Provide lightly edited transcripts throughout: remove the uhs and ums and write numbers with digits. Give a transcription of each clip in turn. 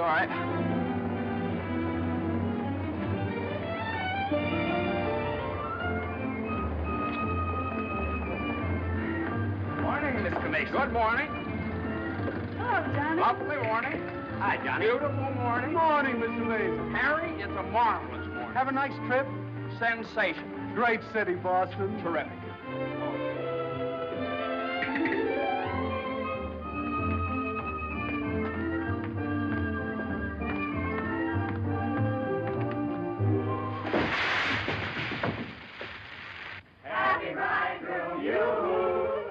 all right. Morning, Miss Commissioner. Good morning. Hello, Johnny. Lovely morning. Hi, Johnny. Beautiful morning. Morning, Mr. Mason. Harry, it's a marvelous morning. Have a nice trip? Sensation. Great city, Boston. Terrific. Happy bridegroom, you.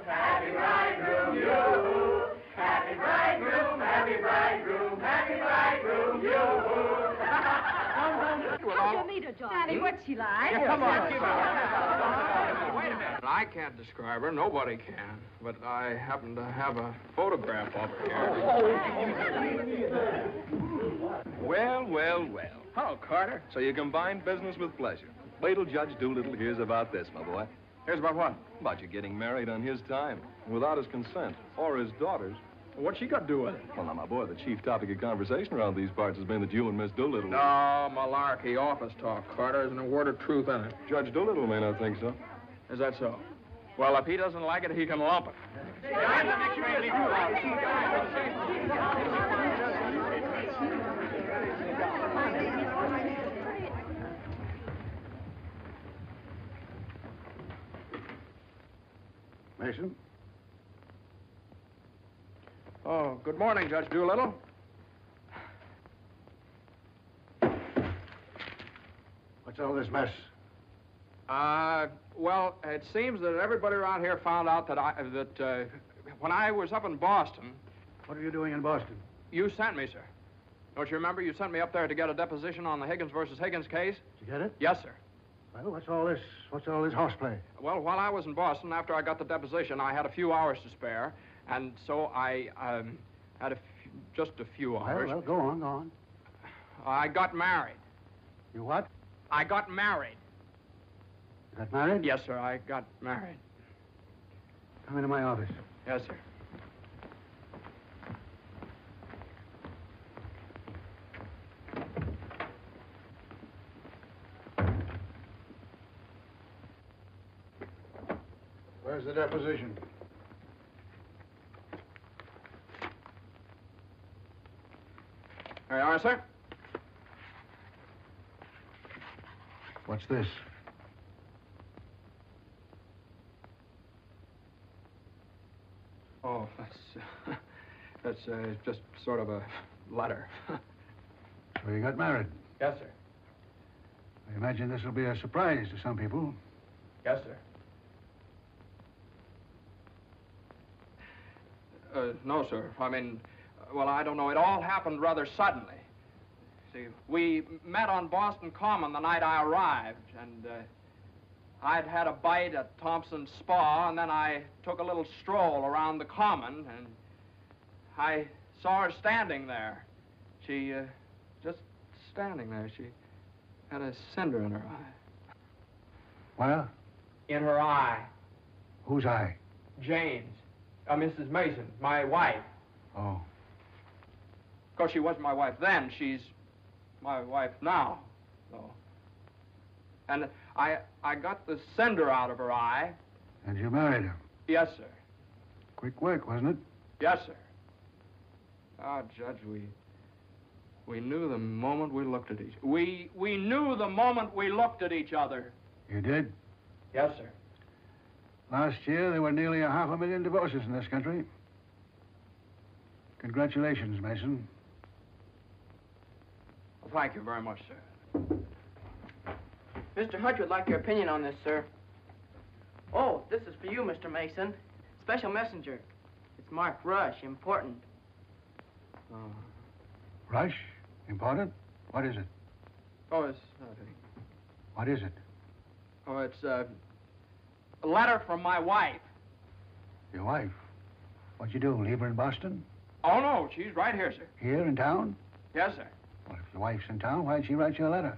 Happy bridegroom, you. Happy bridegroom, happy bridegroom, happy bridegroom, you. How'd you meet her, Johnny? What's she like? Yeah, come on. Wait a minute. I can't describe her. Nobody can. But I happen to have a photograph of her here. Well, well, well. Hello, Carter. So you combine business with pleasure. Wait till Judge Doolittle hears about this, my boy. Here's about what? About you getting married on his time, without his consent, or his daughter's. What's she got to do with it? Well, now, my boy, the chief topic of conversation around these parts has been that you and Miss Doolittle... No, malarkey, office talk, Carter. Isn't a word of truth in it. Judge Doolittle may not think so. Is that so? Well, if he doesn't like it, he can lump it. Mason? Oh, good morning, Judge Doolittle. What's all this mess? Well, it seems that everybody around here found out that when I was up in Boston... What are you doing in Boston? You sent me, sir. Don't you remember? You sent me up there to get a deposition on the Higgins versus Higgins case? Did you get it? Yes, sir. Well, what's all this horseplay? Well, while I was in Boston, after I got the deposition, I had a few hours to spare, and so I had just a few hours. Well, go on. I got married. You what? I got married. You got married? Yes, sir, I got married. Come into my office. Yes, sir. Where's the deposition? There you are, sir. What's this? Oh, that's just sort of a letter. So you got married. Yes, sir. I imagine this will be a surprise to some people. Yes, sir. No, sir. I mean, well, I don't know. It all happened rather suddenly. See, we met on Boston Common the night I arrived, and I'd had a bite at Thompson's Spa, and then I took a little stroll around the Common, and I saw her standing there. She, just standing there. She had a cinder in her eye. Where? In her eye. Whose eye? Jane's. Mrs. Mason, my wife. Oh. Of course, she wasn't my wife then. She's my wife now. So. And I got the cinder out of her eye. And you married her? Yes, sir. Quick work, wasn't it? Yes, sir. Ah, Judge, we knew the moment we looked at each other. We knew the moment we looked at each other. You did? Yes, sir. Last year, there were nearly 500,000 divorces in this country. Congratulations, Mason. Well, thank you very much, sir. Mr. Hutch would like your opinion on this, sir. Oh, this is for you, Mr. Mason. Special messenger. It's marked Rush, important. Rush? Important? What is it? Oh, it's nothing. What is it? Oh, it's a letter from my wife. Your wife? What'd you do, leave her in Boston? Oh, no, she's right here, sir. Here in town? Yes, sir. Well, if your wife's in town, why'd she write you a letter?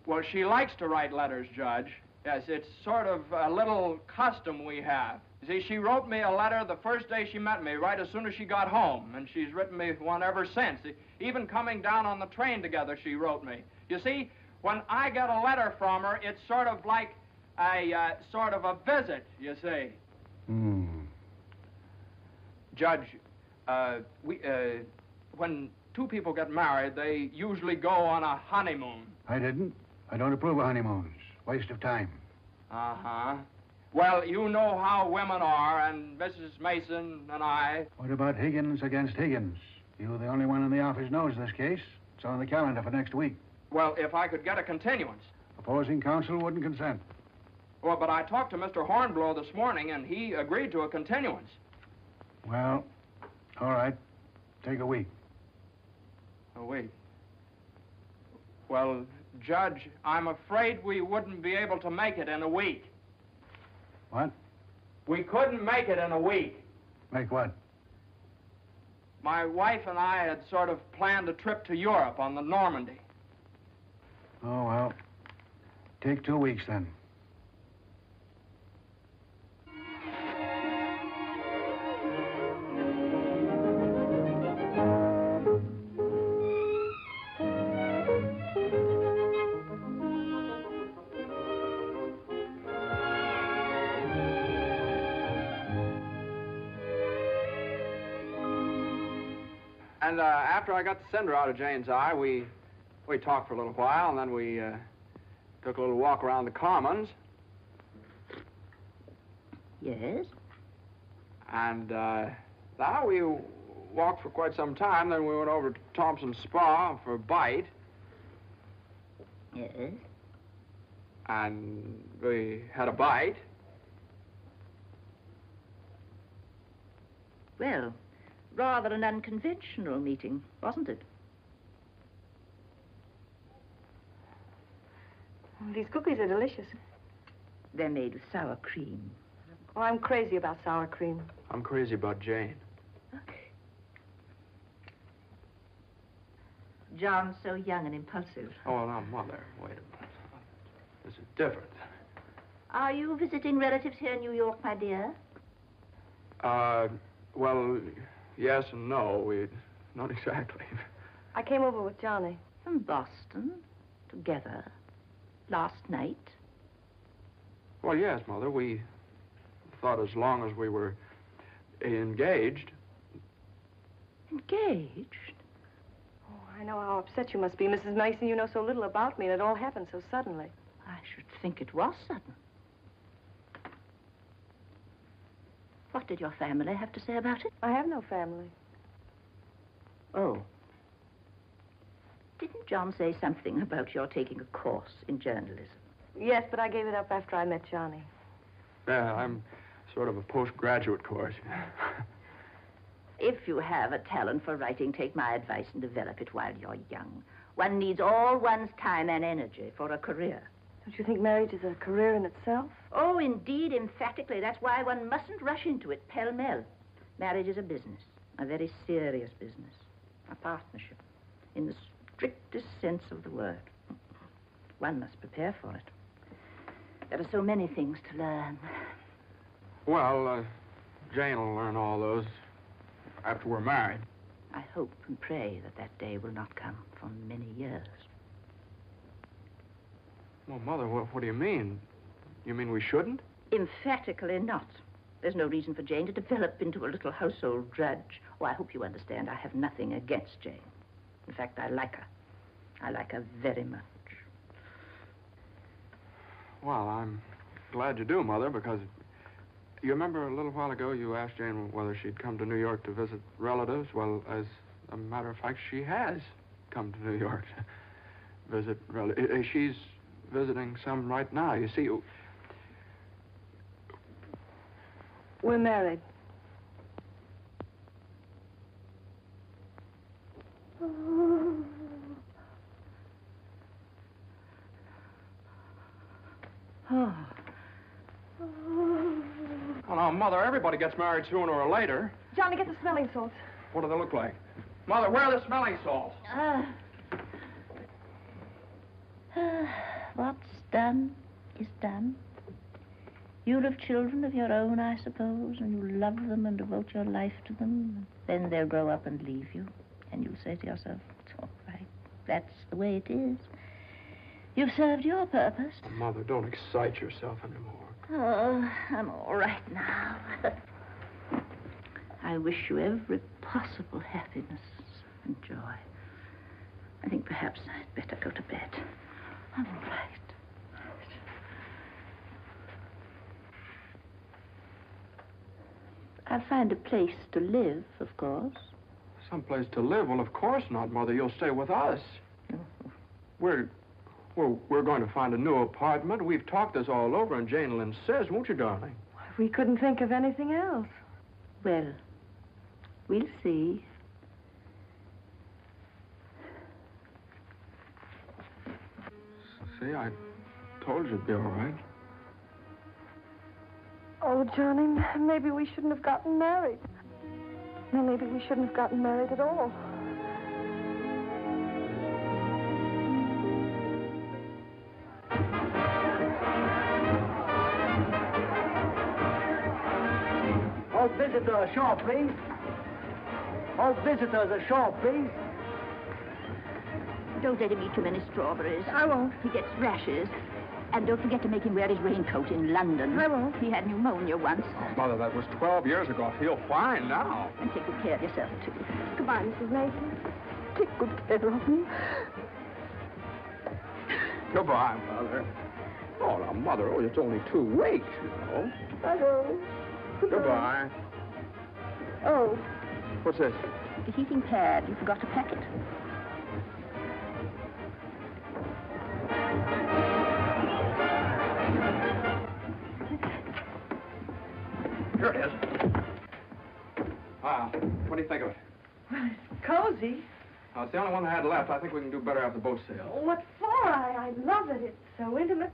Well, she likes to write letters, Judge. Yes, it's sort of a little custom we have. See, she wrote me a letter the first day she met me, right as soon as she got home, and she's written me one ever since. Even coming down on the train together, she wrote me. You see, when I get a letter from her, it's sort of like a sort of a visit, you see. Judge, when two people get married, they usually go on a honeymoon. I didn't. I don't approve of honeymoons. Waste of time. Uh-huh. Well, you know how women are, and Mrs. Mason and I... What about Higgins against Higgins? You're the only one in the office knows this case. It's on the calendar for next week. Well, if I could get a continuance. Opposing counsel wouldn't consent. Well, but I talked to Mr. Hornblow this morning, and he agreed to a continuance. Well, all right. Take a week. A week? Well, Judge, I'm afraid we wouldn't be able to make it in a week. What? We couldn't make it in a week. Make what? My wife and I had sort of planned a trip to Europe on the Normandy. Oh, well. Take 2 weeks, then. And after I got the cinder out of Jane's eye, we talked for a little while, and then we took a little walk around the Commons. Yes? And now we walked for quite some time, then we went over to Thompson's Spa for a bite. Yes? And we had a bite. Well, rather an unconventional meeting, wasn't it? These cookies are delicious. They're made with sour cream. Oh, I'm crazy about sour cream. I'm crazy about Jane. Okay. John's so young and impulsive. Oh, now, Mother, wait a minute. This is different. Are you visiting relatives here in New York, my dear? Well, yes and no. Not exactly. I came over with Johnny. From Boston, together, last night. Well, yes, Mother. We thought as long as we were engaged. Engaged? Oh, I know how upset you must be, Mrs. Mason. You know so little about me, and it all happened so suddenly. I should think it was sudden. What did your family have to say about it? I have no family. Oh. Didn't John say something about your taking a course in journalism? Yes, but I gave it up after I met Johnny. Yeah, I'm sort of a postgraduate course. If you have a talent for writing, take my advice and develop it while you're young. One needs all one's time and energy for a career. Don't you think marriage is a career in itself? Oh, indeed, emphatically. That's why one mustn't rush into it pell-mell. Marriage is a business, a very serious business, a partnership, in the strictest sense of the word. One must prepare for it. There are so many things to learn. Well, Jane will learn all those after we're married. I hope and pray that that day will not come for many years. Well, Mother, what do you mean? You mean we shouldn't? Emphatically not. There's no reason for Jane to develop into a little household drudge. Oh, I hope you understand I have nothing against Jane. In fact, I like her. I like her very much. Well, I'm glad you do, Mother, because you remember a little while ago you asked Jane whether she'd come to New York to visit relatives? Well, as a matter of fact, she has come to New York to visit relatives. She's visiting some right now. You see, We're married. Oh. well, now, Mother, everybody gets married sooner or later. Johnny, get the smelling salts. What do they look like? Mother, where are the smelling salts? What's done is done. You'll have children of your own, I suppose, and you'll love them and devote your life to them. Then they'll grow up and leave you, and you'll say to yourself, it's all right. That's the way it is. You've served your purpose. Mother, don't excite yourself anymore. Oh, I'm all right now. I wish you every possible happiness and joy. I think perhaps I'd better go to bed. I'm all right. I'll find a place to live, of course. Someplace to live? Well, of course not, Mother. You'll stay with us. We're going to find a new apartment. We've talked this all over, and Jane will insist, won't you, darling? We couldn't think of anything else. Well, we'll see. See, I told you it'd be all right. Oh, Johnny, maybe we shouldn't have gotten married. No, maybe we shouldn't have gotten married at all. All visitors ashore, please. All visitors ashore, please. Don't let him eat too many strawberries. I won't. He gets rashes. And don't forget to make him wear his raincoat in London. I won't. He had pneumonia once. Oh, Mother, that was 12 years ago. I feel fine now. And take good care of yourself, too. Goodbye, Mrs. Mason. Take good care of me. Goodbye, Mother. Oh, now, Mother, it's only 2 weeks, you know. I know. Goodbye. Oh. What's this? The heating pad. You forgot to pack it. Here it is. What do you think of it? Well, it's cozy. It's the only one I had left. I think we can do better after the boat sails. What for? I love it. It's so intimate.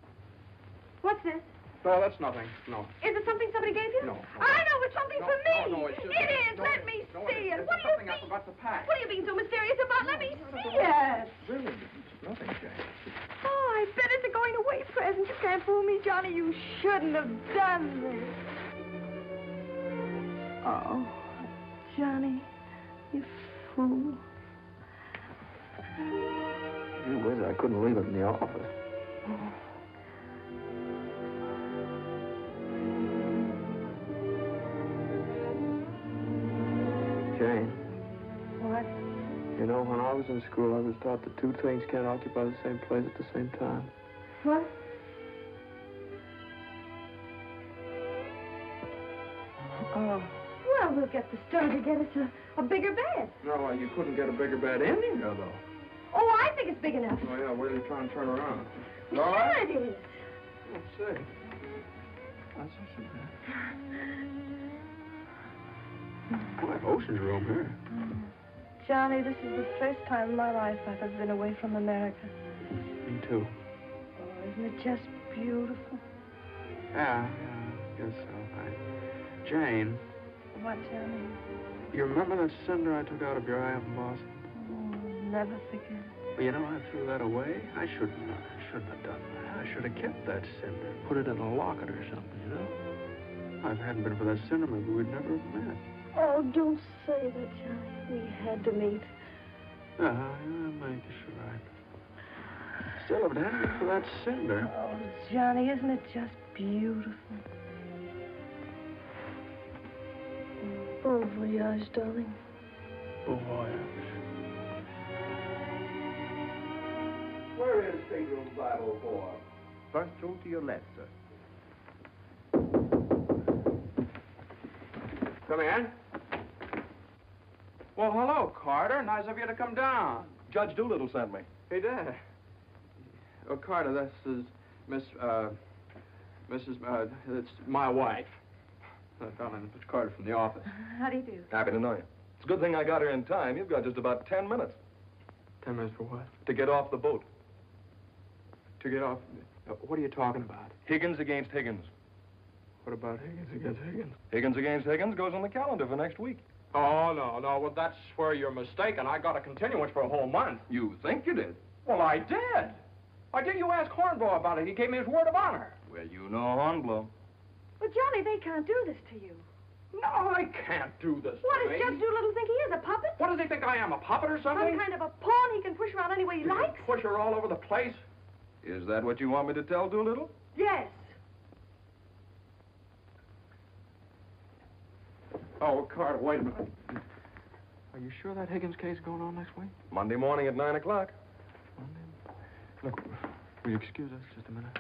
What's this? No, that's nothing. No. Is it something somebody gave you? No. I know, it's something for me. No, it's just... It is. No, Let me no, see it. It's What do you something mean? I forgot to pack. What are you being so mysterious about? Let me see it. Really, it's nothing, Jane. Oh, I bet it's a going-away present. You can't fool me, Johnny. You shouldn't have done this. Oh, Johnny, you fool. Gee whiz, I couldn't leave it in the office. Jane. What? You know, when I was in school, I was taught that 2 things can't occupy the same place at the same time. What? Oh. Well, we'll get the Stewart to get us a bigger bed. No, you couldn't get a bigger bed anywhere, though. Oh, I think it's big enough. Oh, yeah, where are you trying to turn around? Sure it is. Let's see. That's not so bad. Boy, ocean's room here. Johnny, this is the first time in my life I've ever been away from America. Me too. Oh, isn't it just beautiful? Yeah, I guess so. Jane. What, Johnny? You remember that cinder I took out of your eye up in Boston? Oh, never forget. Well, you know, I threw that away. I shouldn't have done that. I should have kept that cinder, put it in a locket or something, you know? If it hadn't been for that cinder, maybe we'd never have met. Oh, don't say that, Johnny. We had to meet. Yeah, I guess you're right. Still, if it hadn't been for that cinder... Oh, Johnny, isn't it just beautiful? Bon voyage, darling. Bon voyage. Where is stateroom 504? First room to your left, sir. Come in. Well, hello, Carter. Nice of you to come down. Judge Doolittle sent me. He did. Oh, Carter, this is it's my wife. I found in Mr. Carter from the office. How do you do? Happy to know you. It's a good thing I got here in time. You've got just about 10 minutes 10 minutes for what? to get off the boat. To get off... what are you talking about? Higgins against Higgins. What about Higgins against Higgins? Higgins against Higgins goes on the calendar for next week. Oh, no. Well, that's where you're mistaken. I got a continuance for a whole month. You think you did? Well, I did. Why didn't you ask Hornblow about it? He gave me his word of honor. Well, you know Hornblow. But, Johnny, they can't do this to you. No, I can't do this. What to does me. Judge Doolittle think he is, a puppet? What does he think I am, a puppet or something? Some kind of a pawn he can push around any way he likes? Push her all over the place? Is that what you want me to tell Doolittle? Yes. Oh, Carter, wait a minute. Are you sure that Higgins case is going on next week? Monday morning at 9 o'clock. Look, will you excuse us just a minute?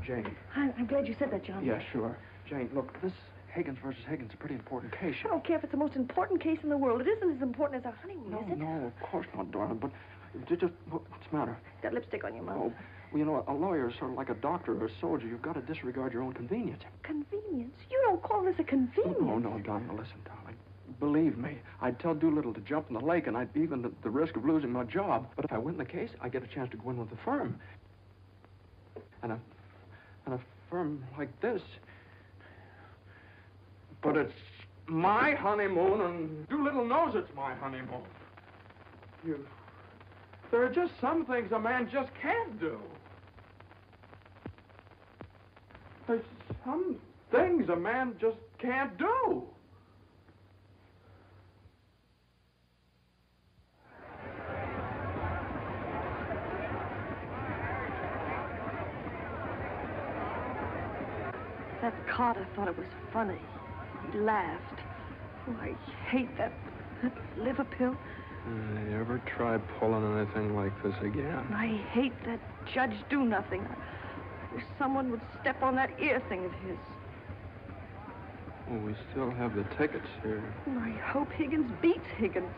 Jane. I'm glad you said that, John. Yeah, sure. Jane, look, this Higgins versus Higgins is a pretty important case. I don't care if it's the most important case in the world. It isn't as important as our honeymoon, is it? No, of course not, darling, but what's the matter? Got lipstick on your mouth. Oh, well, you know, a lawyer is sort of like a doctor or a soldier. You've got to disregard your own convenience. Convenience? You don't call this a convenience. No, darling, listen, darling. Believe me, I'd tell Doolittle to jump in the lake, and I'd even at the risk of losing my job. But if I win the case, I get a chance to go in with the firm. And a firm like this. But it's my honeymoon, and Doolittle knows it's my honeymoon. There are just some things a man just can't do. There's some things a man just can't do. That Carter thought it was funny. He laughed. Oh, I hate that liver pill. You ever try pulling anything like this again? I hate that Judge Do-Nothing. I wish someone would step on that ear thing of his. Oh, we still have the tickets here. I hope Higgins beats Higgins.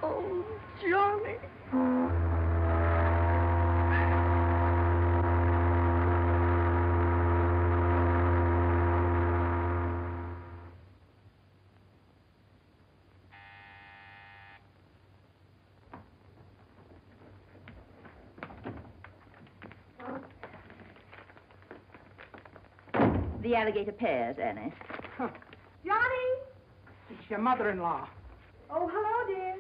Oh, Johnny. The alligator pears, Annie. Johnny! It's your mother-in-law. Oh, hello, dear.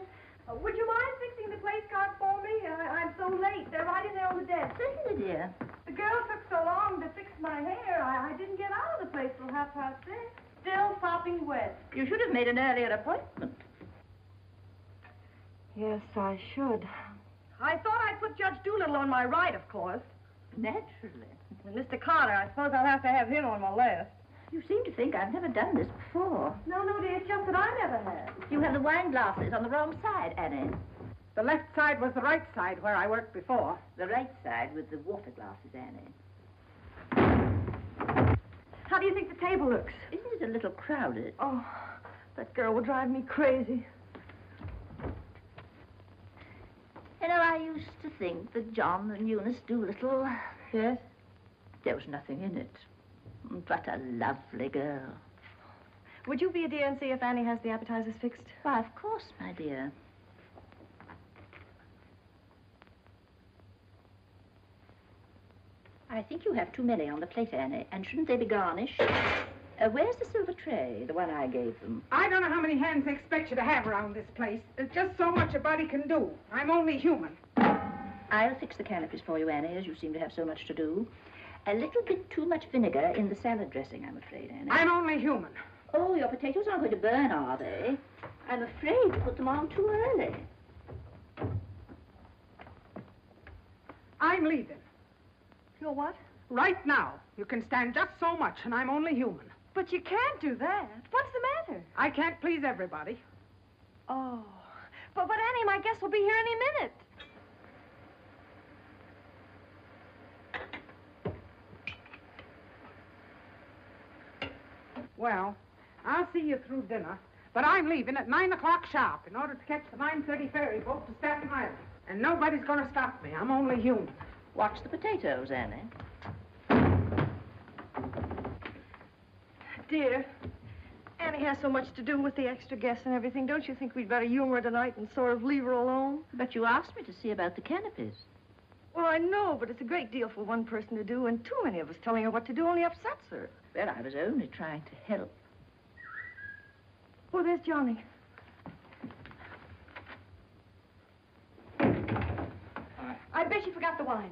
Would you mind fixing the place card for me? I'm so late. They're right in there on the desk. Certainly, dear. The girl took so long to fix my hair. I didn't get out of the place till 6:30. Still sopping wet. You should have made an earlier appointment. Yes, I should. I thought I'd put Judge Doolittle on my right, of course. Naturally. And Mr. Carter, I suppose I'll have to have him on my left. You seem to think I've never done this before. No, dear, it's just that I never have. You have the wine glasses on the wrong side, Annie. The left side was the right side where I worked before. The right side with the water glasses, Annie. How do you think the table looks? Isn't it a little crowded? Oh, that girl will drive me crazy. You know, I used to think that John and Eunice Doolittle... Yes? There was nothing in it. But a lovely girl. Would you be a dear and see if Annie has the appetizers fixed? Why, of course, my dear. I think you have too many on the plate, Annie, and shouldn't they be garnished? Where's the silver tray, the one I gave them? I don't know how many hands they expect you to have around this place. There's just so much a body can do. I'm only human. I'll fix the canopies for you, Annie, as you seem to have so much to do. A little bit too much vinegar in the salad dressing, I'm afraid, Annie. I'm only human. Oh, your potatoes aren't going to burn, are they? I'm afraid you put them on too early. I'm leaving. You're what? Right now. You can stand just so much, and I'm only human. But you can't do that. What's the matter? I can't please everybody. Oh. But Annie, my guest will be here any minute. Well, I'll see you through dinner, but I'm leaving at 9 o'clock sharp in order to catch the 9:30 ferry boat to Staten Island. And nobody's going to stop me. I'm only human. Watch the potatoes, Annie. Dear, Annie has so much to do with the extra guests and everything. Don't you think we'd better humor her tonight and sort of leave her alone? But you asked me to see about the canopies. Well, I know, but it's a great deal for one person to do, and too many of us telling her what to do only upsets her. Well, I was only trying to help. Oh, there's Johnny. I bet you forgot the wine.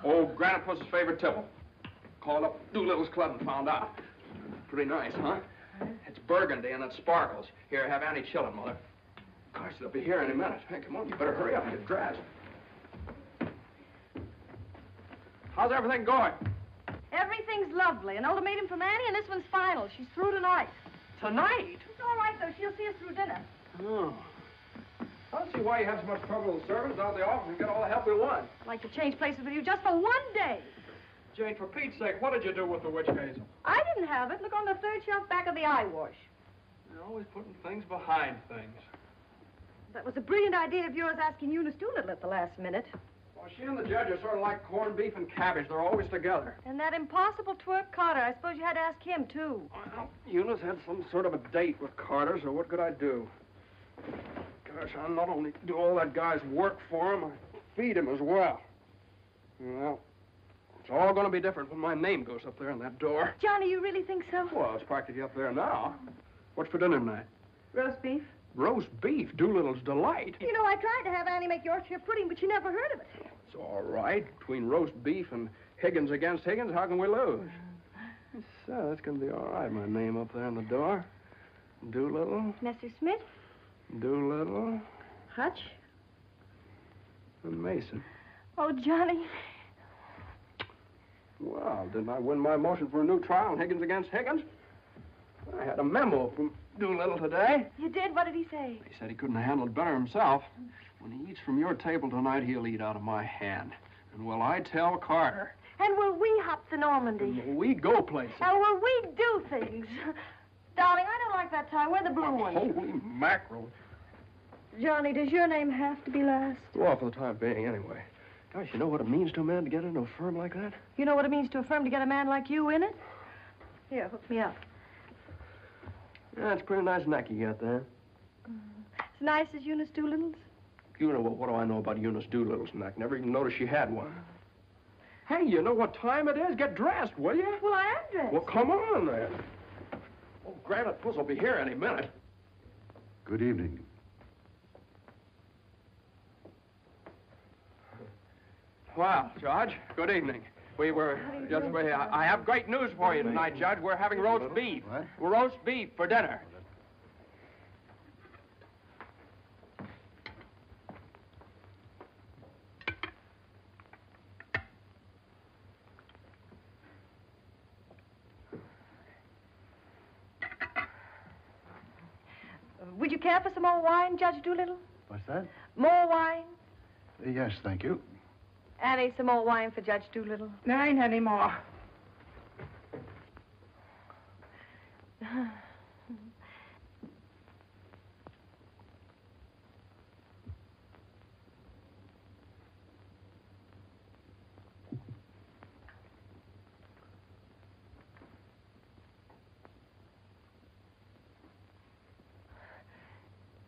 Oh, Granite was his favorite tipple. Called up Doolittle's club and found out. Pretty nice, huh? It's burgundy and it sparkles. Here, have Annie chill it, Mother. Gosh, they'll be here any minute. Hey, come on, you better hurry up and get dressed. How's everything going? Everything's lovely. An ultimatum from Annie, and this one's final. She's through tonight. Tonight? It's all right, though. She'll see us through dinner. Oh. I don't see why you have so much trouble with servants out of the office and get all the help we want. I'd like to change places with you just for one day. Jane, for Pete's sake, what did you do with the witch hazel? I didn't have it. Look on the third shelf back of the eye wash. You're always putting things behind things. That was a brilliant idea of yours asking Eunice Doolittle at the last minute. Well, she and the judge are sort of like corned beef and cabbage. They're always together. And that impossible twerk Carter. I suppose you had to ask him, too. Well, Eunice had some sort of a date with Carter, so what could I do? Gosh, I not only do all that guy's work for him, I feed him as well. Well, it's all going to be different when my name goes up there on that door. Johnny, you really think so? Well, it's practically up there now. What's for dinner tonight? Roast beef. Roast beef, Doolittle's delight. You know, I tried to have Annie make Yorkshire pudding, but she never heard of it. It's all right. Between roast beef and Higgins against Higgins, how can we lose? So, that's going to be all right. My name up there on the door. Doolittle, Mr. Smith? Doolittle, Hutch? and Mason. Oh, Johnny. Well, didn't I win my motion for a new trial on Higgins against Higgins? I had a memo from Doolittle today. You did? What did he say? He said he couldn't have handled it better himself. When he eats from your table tonight, he'll eat out of my hand. And will I tell Carter? And will we hop to Normandy? And will we go places? And will we do things? Darling, I don't like that tie. Wear the blue one. Holy mackerel. Johnny, does your name have to be last? Well, for the time being, anyway. Gosh, you know what it means to a man to get into a firm like that? You know what it means to a firm to get a man like you in it? Here, hook me up. Yeah, it's a pretty nice neck you got there. As nice as Eunice Doolittle's? You know, what do I know about Eunice Doolittle's neck? Never even noticed she had one. Hey, you know what time it is? Get dressed, will you? Well, I am dressed. Well, come on, then. Oh, Granite Puss will be here any minute. Good evening. Well, Judge, good evening. I have great news for you tonight, Judge. We're having roast beef. What? Roast beef for dinner. Would you care for some more wine, Judge Doolittle? What's that? More wine? Yes, thank you. Annie, some more wine for Judge Doolittle. There ain't any more.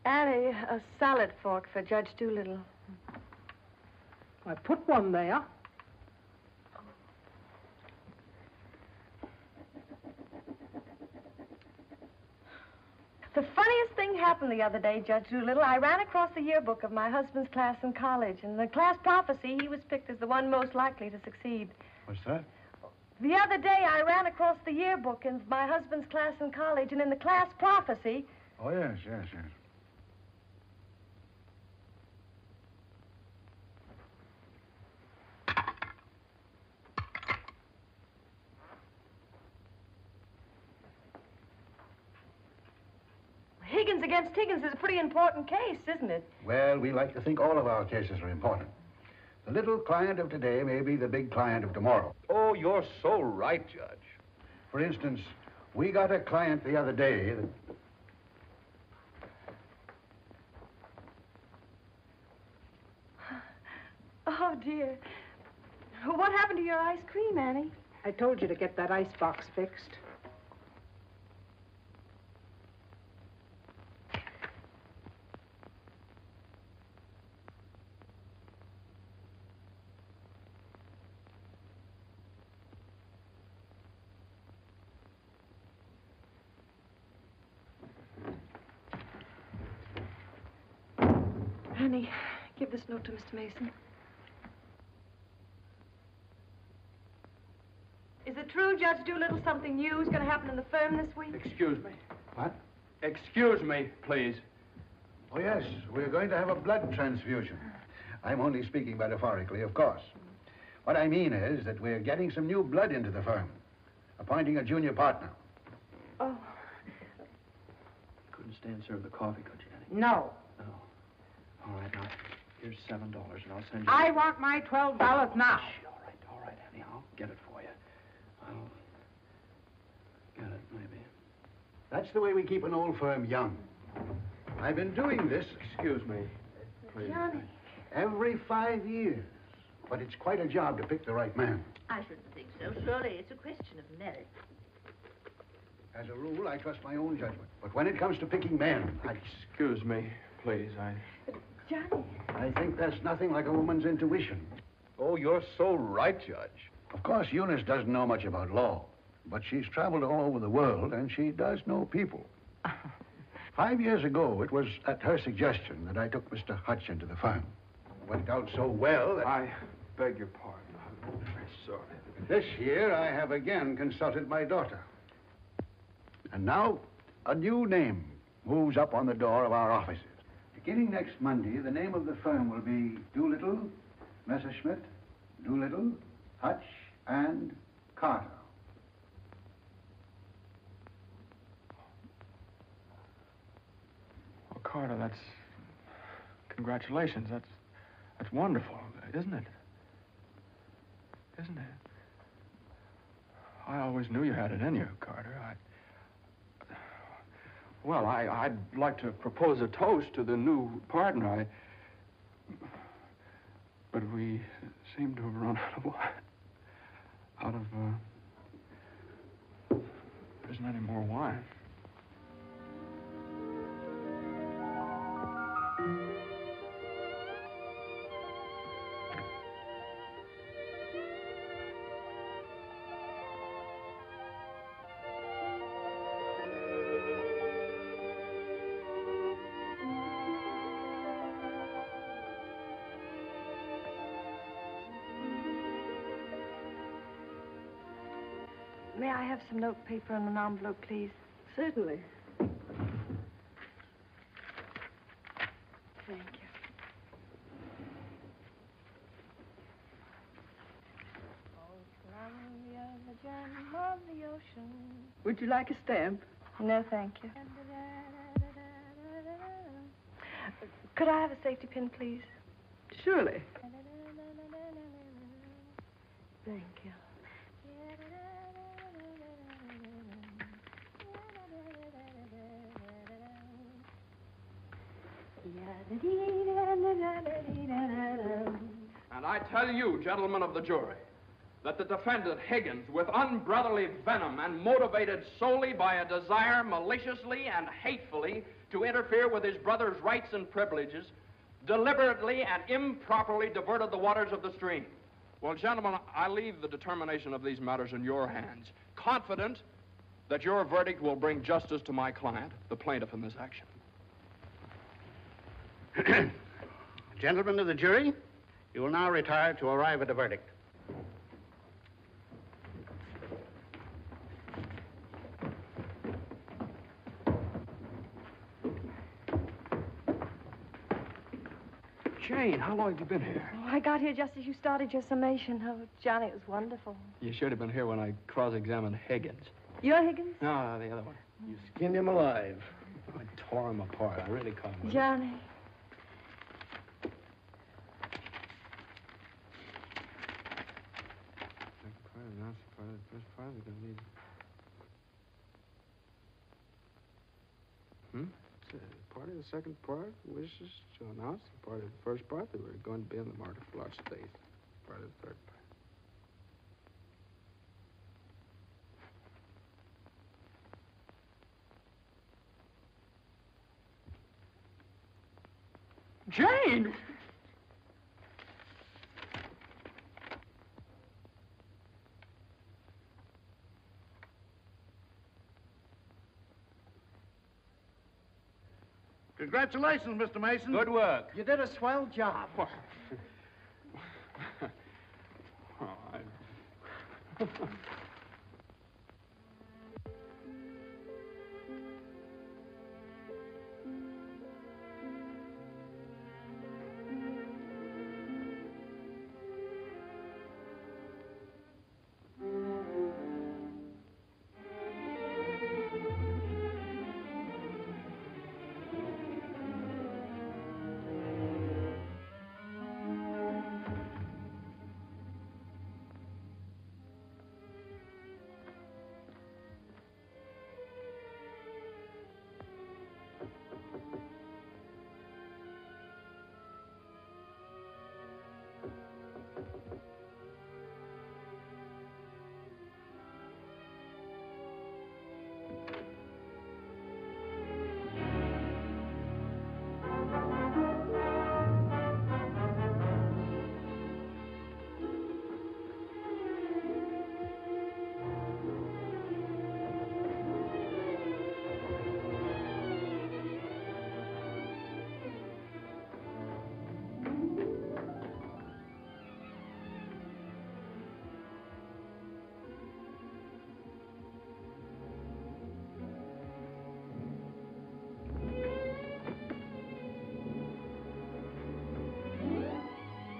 Annie, a salad fork for Judge Doolittle. I put one there. The funniest thing happened the other day, Judge Doolittle. I ran across the yearbook of my husband's class in college. In the class prophecy, he was picked as the one most likely to succeed. What's that? The other day, I ran across the yearbook in my husband's class in college, and in the class prophecy... Oh, yes, yes, yes. Higgins against Higgins is a pretty important case, isn't it? Well, we like to think all of our cases are important. The little client of today may be the big client of tomorrow. Oh, you're so right, Judge. For instance, we got a client the other day that... Oh, dear. What happened to your ice cream, Annie? I told you to get that ice box fixed. Honey, give this note to Mr. Mason. Is it true, Judge Doolittle, something new is going to happen in the firm this week? Excuse me. What? Excuse me, please. Oh, yes, we're going to have a blood transfusion. I'm only speaking metaphorically, of course. What I mean is that we're getting some new blood into the firm, appointing a junior partner. Oh. Couldn't stand serve the coffee, could you, Annie? No. No. All right, now, here's $7, and I'll send you... I want my $12 now. All right, Annie, I'll get it for you. I'll get it, maybe. That's the way we keep an old firm young. I've been doing this Excuse me, please. Johnny. every 5 years. But it's quite a job to pick the right man. I shouldn't think so. Surely it's a question of merit. As a rule, I trust my own judgment. But when it comes to picking men, Excuse me, please. Johnny. I think that's nothing like a woman's intuition. Oh, you're so right, Judge. Of course, Eunice doesn't know much about law, but she's traveled all over the world, and she does know people. 5 years ago, it was at her suggestion that I took Mr. Hutch into the firm. It went out so well that... I beg your pardon. I'm very sorry. This year, I have again consulted my daughter. And now, a new name moves up on the door of our offices. Beginning next Monday, the name of the firm will be Doolittle, Messerschmitt, Doolittle, Hutch, and Carter. Well, Carter, that's... Congratulations. That's wonderful, isn't it? Isn't it? I always knew you had it in you, Carter. Well, I'd like to propose a toast to the new partner. But we seem to have run out of wine. There isn't any more wine. May I have some note paper and an envelope, please? Certainly. Thank you. Of the ocean. Would you like a stamp? No, thank you. Could I have a safety pin, please? Surely. Thank you. And I tell you, gentlemen of the jury, that the defendant, Higgins, with unbrotherly venom and motivated solely by a desire maliciously and hatefully to interfere with his brother's rights and privileges, deliberately and improperly diverted the waters of the stream. Well, gentlemen, I leave the determination of these matters in your hands, confident that your verdict will bring justice to my client, the plaintiff in this action. Gentlemen of the jury, you will now retire to arrive at a verdict. Jane, how long have you been here? Oh, I got here just as you started your summation. Oh, Johnny, it was wonderful. You should have been here when I cross-examined Higgins. You're Higgins? No, the other one. You skinned him alive. I tore him apart. I really caught him. Johnny. Part of the second part wishes to announce the part of the first part that we're going to be in the Martyr Flood state. Part of the third part. Jane! Congratulations, Mr. Mason. Good work. You did a swell job.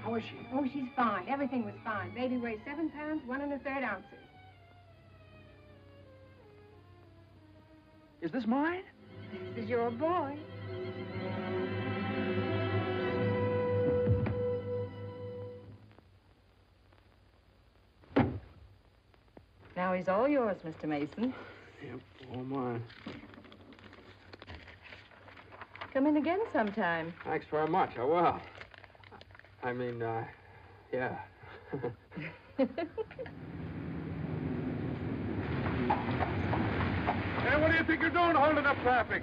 How is she? Oh, she's fine. Everything was fine. Baby weighs 7 pounds, 1 1/3 ounces. Is this mine? This is your boy. Now he's all yours, Mr. Mason. Yep, all mine. Come in again sometime. Thanks very much. I will. I mean, yeah. Hey, what do you think you're doing holding up traffic?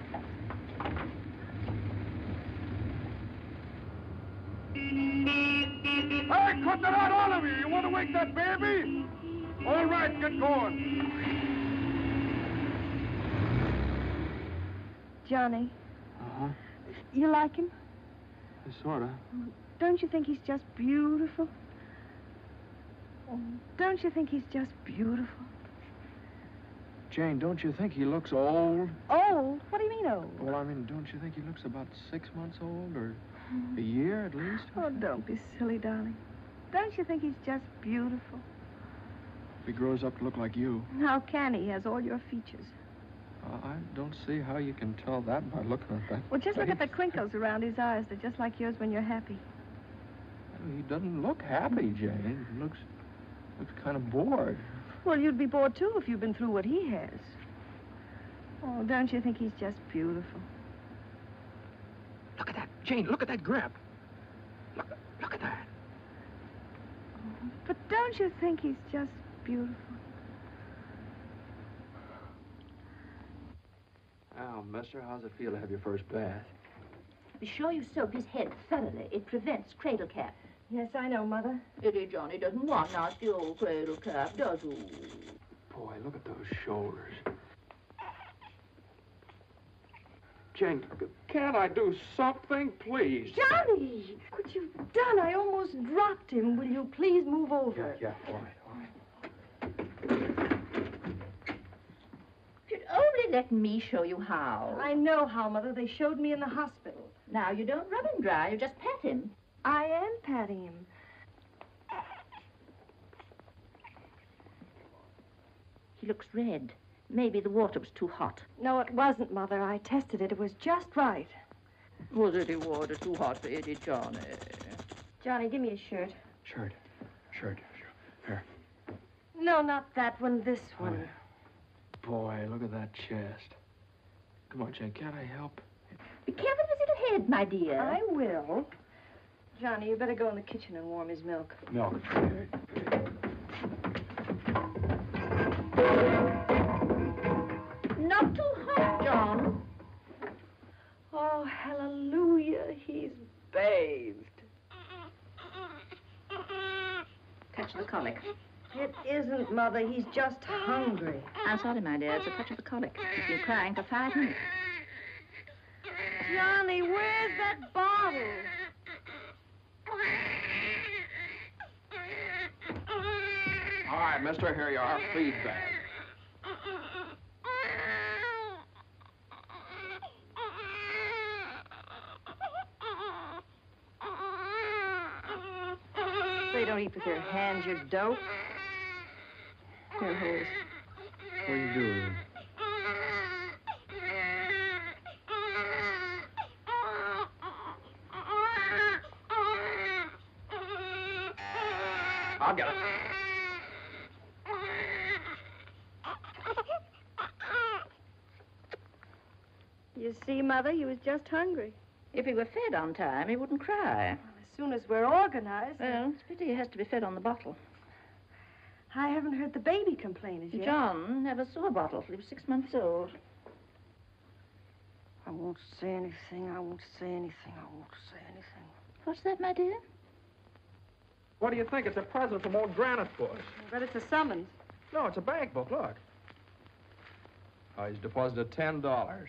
Hey, cut that out, all of you. You want to wake that baby? All right, get going. Johnny, Uh-huh. you like him? Sort of. Don't you think he's just beautiful? Don't you think he's just beautiful? Jane, don't you think he looks old? Old? What do you mean old? Well, I mean, don't you think he looks about 6 months old, or a year at least? Oh, don't be silly, darling. Don't you think he's just beautiful? If he grows up to look like you. How can he? He has all your features. I don't see how you can tell that by looking at that. Well, just look at the face. crinkles around his eyes. They're just like yours when you're happy. He doesn't look happy, Jane. He looks kind of bored. Well, you'd be bored, too, if you'd been through what he has. Oh, don't you think he's just beautiful? Look at that, Jane. Look at that grip. Look at that. But don't you think he's just beautiful? Well, mister, how's it feel to have your first bath? Be sure you soak his head thoroughly. It prevents cradle cap. Yes, I know, Mother. Pity Johnny doesn't want nasty old cradle cap, does he? Boy, look at those shoulders. Jane, can't I do something, please? Johnny! What you've done, I almost dropped him. Will you please move over? Yeah, all right. You'd only let me show you how. I know how, Mother. They showed me in the hospital. Now, you don't rub him dry, you just pat him. I am patting him. He looks red. Maybe the water was too hot. No, it wasn't, Mother. I tested it. It was just right. Was any water too hot for Eddie, Johnny? Johnny, give me a shirt. Shirt. Here. No, not that one. This one. Boy, look at that chest. Come on, Jane, can't I help? Be careful of his little head, my dear. I will. Johnny, you better go in the kitchen and warm his milk. Milk. Not too hot, John. Oh, hallelujah. He's bathed. Touch the colic. It isn't, Mother. He's just hungry. I'm sorry, my dear. It's a touch of the colic. He's been crying for 5 minutes. Johnny, where's that bottle? All right, mister, here you are. Feed bag. They don't eat with their hands, you dope. Here, hold this. What are you doing? I'll get it. You see, Mother, he was just hungry. If he were fed on time, he wouldn't cry. As soon as we're organized. Well, it's a pity he has to be fed on the bottle. I haven't heard the baby complain as yet. John never saw a bottle till he was 6 months old. I won't say anything. I won't say anything. I won't say anything. What's that, my dear? What do you think? It's a present from old Granite Bush. I bet it's a summons. No, it's a bank book. Look. Oh, he's deposited $10.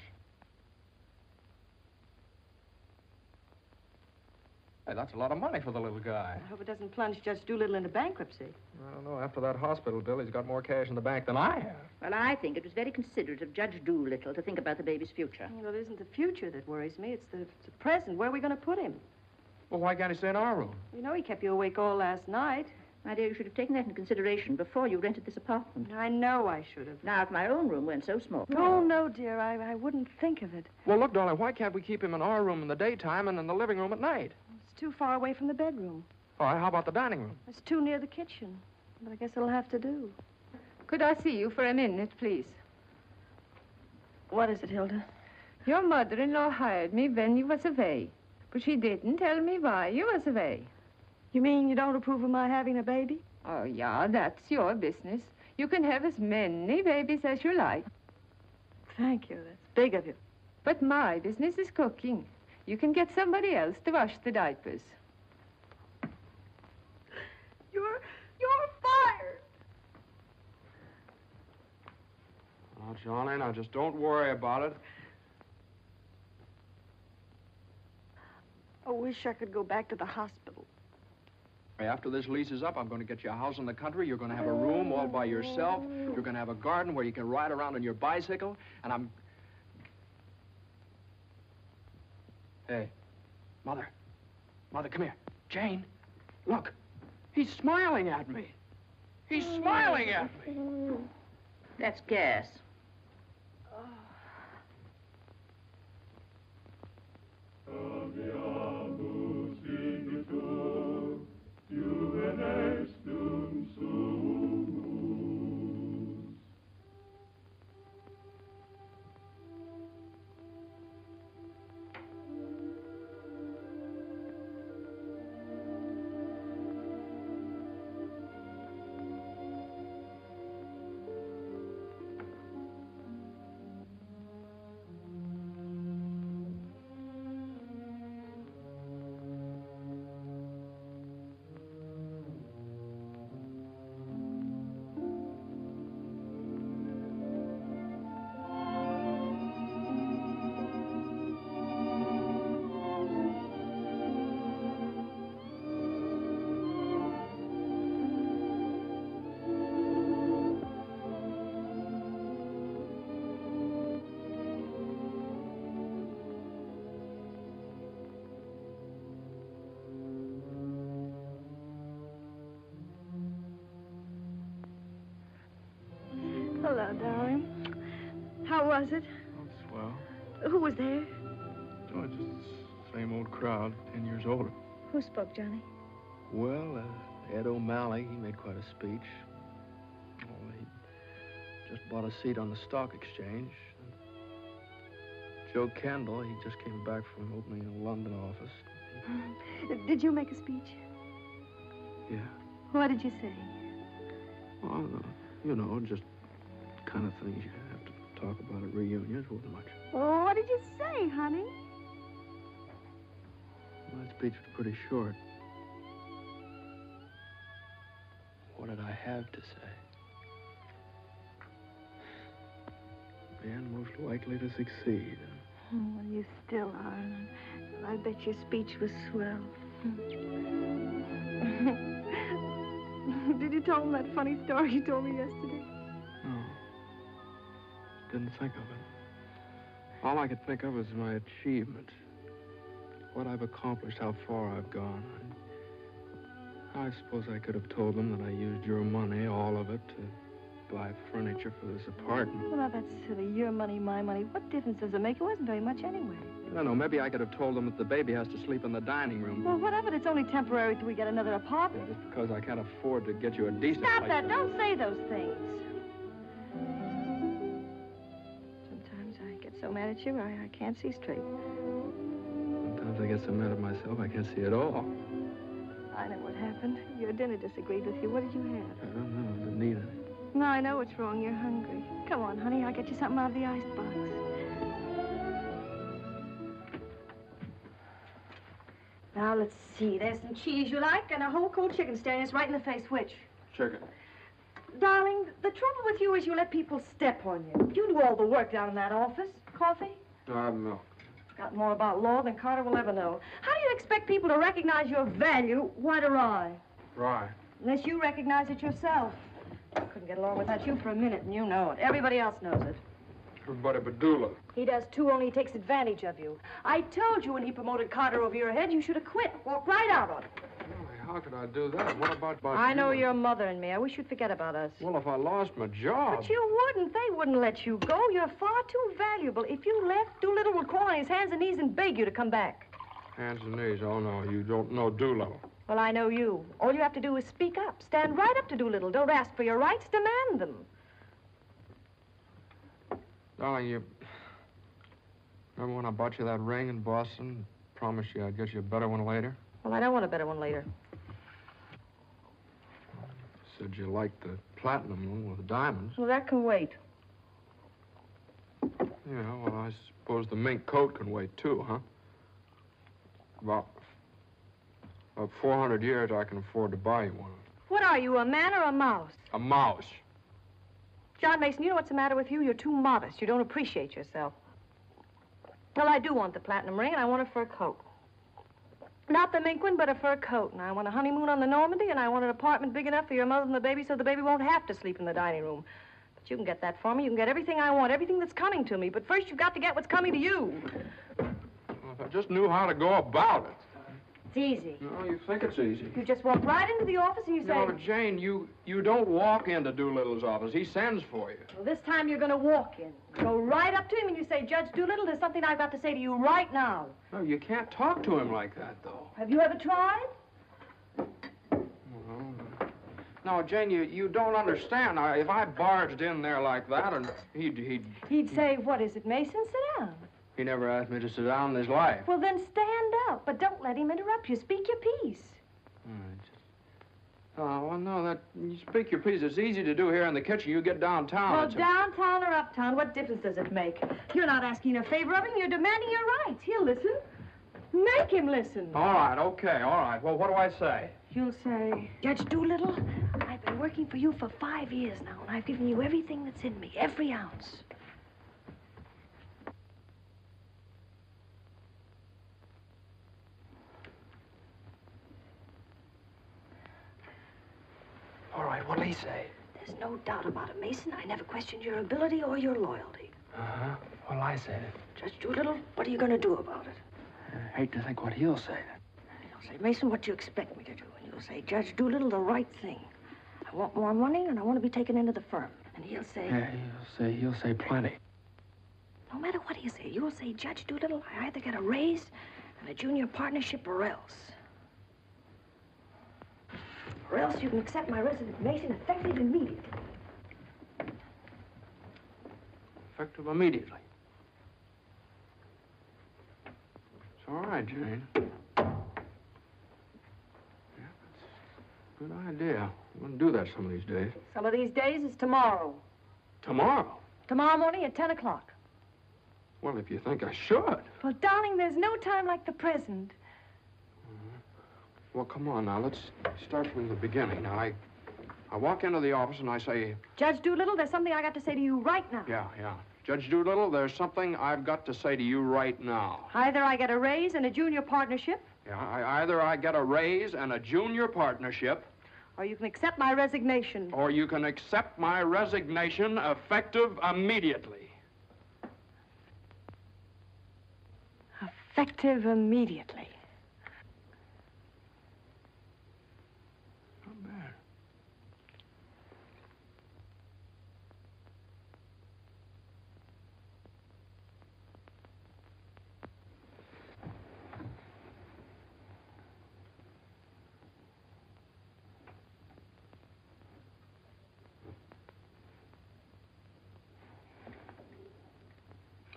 Hey, that's a lot of money for the little guy. I hope it doesn't plunge Judge Doolittle into bankruptcy. I don't know. After that hospital bill, he's got more cash in the bank than I have. Well, I think it was very considerate of Judge Doolittle to think about the baby's future. You know, it isn't the future that worries me. It's the present. Where are we going to put him? Well, why can't he stay in our room? You know, he kept you awake all last night. My dear, you should have taken that into consideration before you rented this apartment. I know I should have. Now, if my own room weren't so small. Oh, no, dear. I wouldn't think of it. Well, look, darling, why can't we keep him in our room in the daytime and in the living room at night? It's too far away from the bedroom. All right, how about the dining room? It's too near the kitchen. But I guess it'll have to do. Could I see you for a minute, please? What is it, Hilda? Your mother-in-law hired me when you was away, but she didn't tell me why you was away. You mean you don't approve of my having a baby? Oh, yeah, that's your business. You can have as many babies as you like. Thank you. That's big of you. But my business is cooking. You can get somebody else to wash the diapers. You're fired. Oh, Johnny, now just don't worry about it. I wish I could go back to the hospital. After this lease is up, I'm going to get you a house in the country. You're going to have a room all by yourself. You're going to have a garden where you can ride around on your bicycle. And I'm... Hey, Mother. Mother, come here. Jane, look. He's smiling at me. He's smiling at me. That's gas. Hello, darling. How was it? Oh, swell. Who was there? Oh, just the same old crowd, 10 years older. Who spoke, Johnny? Well, Ed O'Malley, he made quite a speech. Oh, he just bought a seat on the stock exchange. Joe Kendall, he just came back from opening a London office. Did you make a speech? Yeah. What did you say? Well, you know, just kind of things you have to talk about at reunions. Wasn't much. Oh, what did you say, honey? Well, that speech was pretty short. What did I have to say? Man most likely to succeed. Oh, you still are. And I bet your speech was swell. Did you tell him that funny story you told me yesterday? No. Didn't think of it. All I could think of was my achievements. What I've accomplished, how far I've gone. I suppose I could have told them that I used your money, all of it, to buy furniture for this apartment. Well, now, that's silly. Your money, my money. What difference does it make? It wasn't very much anyway. I don't know. Maybe I could have told them that the baby has to sleep in the dining room. Well, whatever. It's only temporary till we get another apartment. Just because I can't afford to get you a decent Stop place that. to Don't say those things. Sometimes I get so mad at you, I can't see straight. Sometimes I get so mad at myself, I can't see at all. I know what happened. Your dinner disagreed with you. What did you have? I don't know. I didn't eat any. No, I know what's wrong. You're hungry. Come on, honey. I'll get you something out of the icebox. Now, let's see. There's some cheese you like and a whole cold chicken staring us right in the face. Which? Chicken. Darling, the trouble with you is you let people step on you. You do all the work down in that office. Coffee? No, I have milk. Got more about law than Carter will ever know. How do you expect people to recognize your value? Why to rye? Rye. Unless you recognize it yourself. I couldn't get along without you for a minute, and you know it. Everybody else knows it. Everybody but Dula. He does, too, only he takes advantage of you. I told you when he promoted Carter over your head, you should have quit. Walked right out on it. How could I do that? What about I know you? your mother and me. I wish you'd forget about us. Well, if I lost my job... But you wouldn't. They wouldn't let you go. You're far too valuable. If you left, Doolittle would crawl on his hands and knees and beg you to come back. Hands and knees? Oh, no, you don't know Doolittle. Well, I know you. All you have to do is speak up. Stand right up to Doolittle. Don't ask for your rights. Demand them. Darling, you... Remember when I bought you that ring in Boston? Promised you I'd get you a better one later? Well, I don't want a better one later. Said you liked the platinum one with the diamonds. Well, that can wait. Yeah, well, I suppose the mink coat can wait, too, huh? About 400 years, I can afford to buy you one. What are you, a man or a mouse? A mouse. John Mason, you know what's the matter with you? You're too modest. You don't appreciate yourself. Well, I do want the platinum ring, and I want a fur coat. Not the mink one, but a fur coat. And I want a honeymoon on the Normandy, and I want an apartment big enough for your mother and the baby so the baby won't have to sleep in the dining room. But you can get that for me. You can get everything I want, everything that's coming to me. But first, you've got to get what's coming to you. Well, if I just knew how to go about it. It's easy. No, you think it's easy. You just walk right into the office and you say... No, but Jane, you don't walk into Doolittle's office. He sends for you. Well, this time you're going to walk in. Go right up to him and you say, Judge Doolittle, there's something I've got to say to you right now. No, you can't talk to him like that, though. Have you ever tried? No, Jane, you don't understand. If I barged in there like that, and He'd say, what is it, Mason? Sit down. He never asked me to sit down in his life. Well, then stand up, but don't let him interrupt you. Speak your piece. All right. Oh, well, no, you speak your piece. It's easy to do here in the kitchen. You get downtown. Well, downtown or uptown, what difference does it make? You're not asking a favor of him. You're demanding your rights. He'll listen. Make him listen. All right, okay, all right. Well, what do I say? You'll say, Judge Doolittle, I've been working for you for 5 years now, and I've given you everything that's in me, every ounce. All right, what'll he say? There's no doubt about it, Mason. I never questioned your ability or your loyalty. Uh-huh. What'll I say then? Judge Doolittle, what are you going to do about it? I hate to think what he'll say. He'll say, Mason, what do you expect me to do? And you'll say, Judge Doolittle, the right thing. I want more money, and I want to be taken into the firm. And he'll say... Yeah, he'll say plenty. No matter what he'll say, you'll say, Judge Doolittle, I either get a raise and a junior partnership or else. Or else you can accept my resignation effective immediately. Effective immediately. It's all right, Jane. Yeah, that's a good idea. I'm going to do that some of these days. Some of these days is tomorrow. Tomorrow? Tomorrow morning at 10 o'clock. Well, if you think I should. Well, darling, there's no time like the present. Well, come on now. Let's start from the beginning. Now, I walk into the office and I say... Judge Doolittle, there's something I got to say to you right now. Yeah. Judge Doolittle, there's something I've got to say to you right now. Either I get a raise and a junior partnership, Yeah, either I get a raise and a junior partnership, or you can accept my resignation. or you can accept my resignation effective immediately. Effective immediately. Not bad.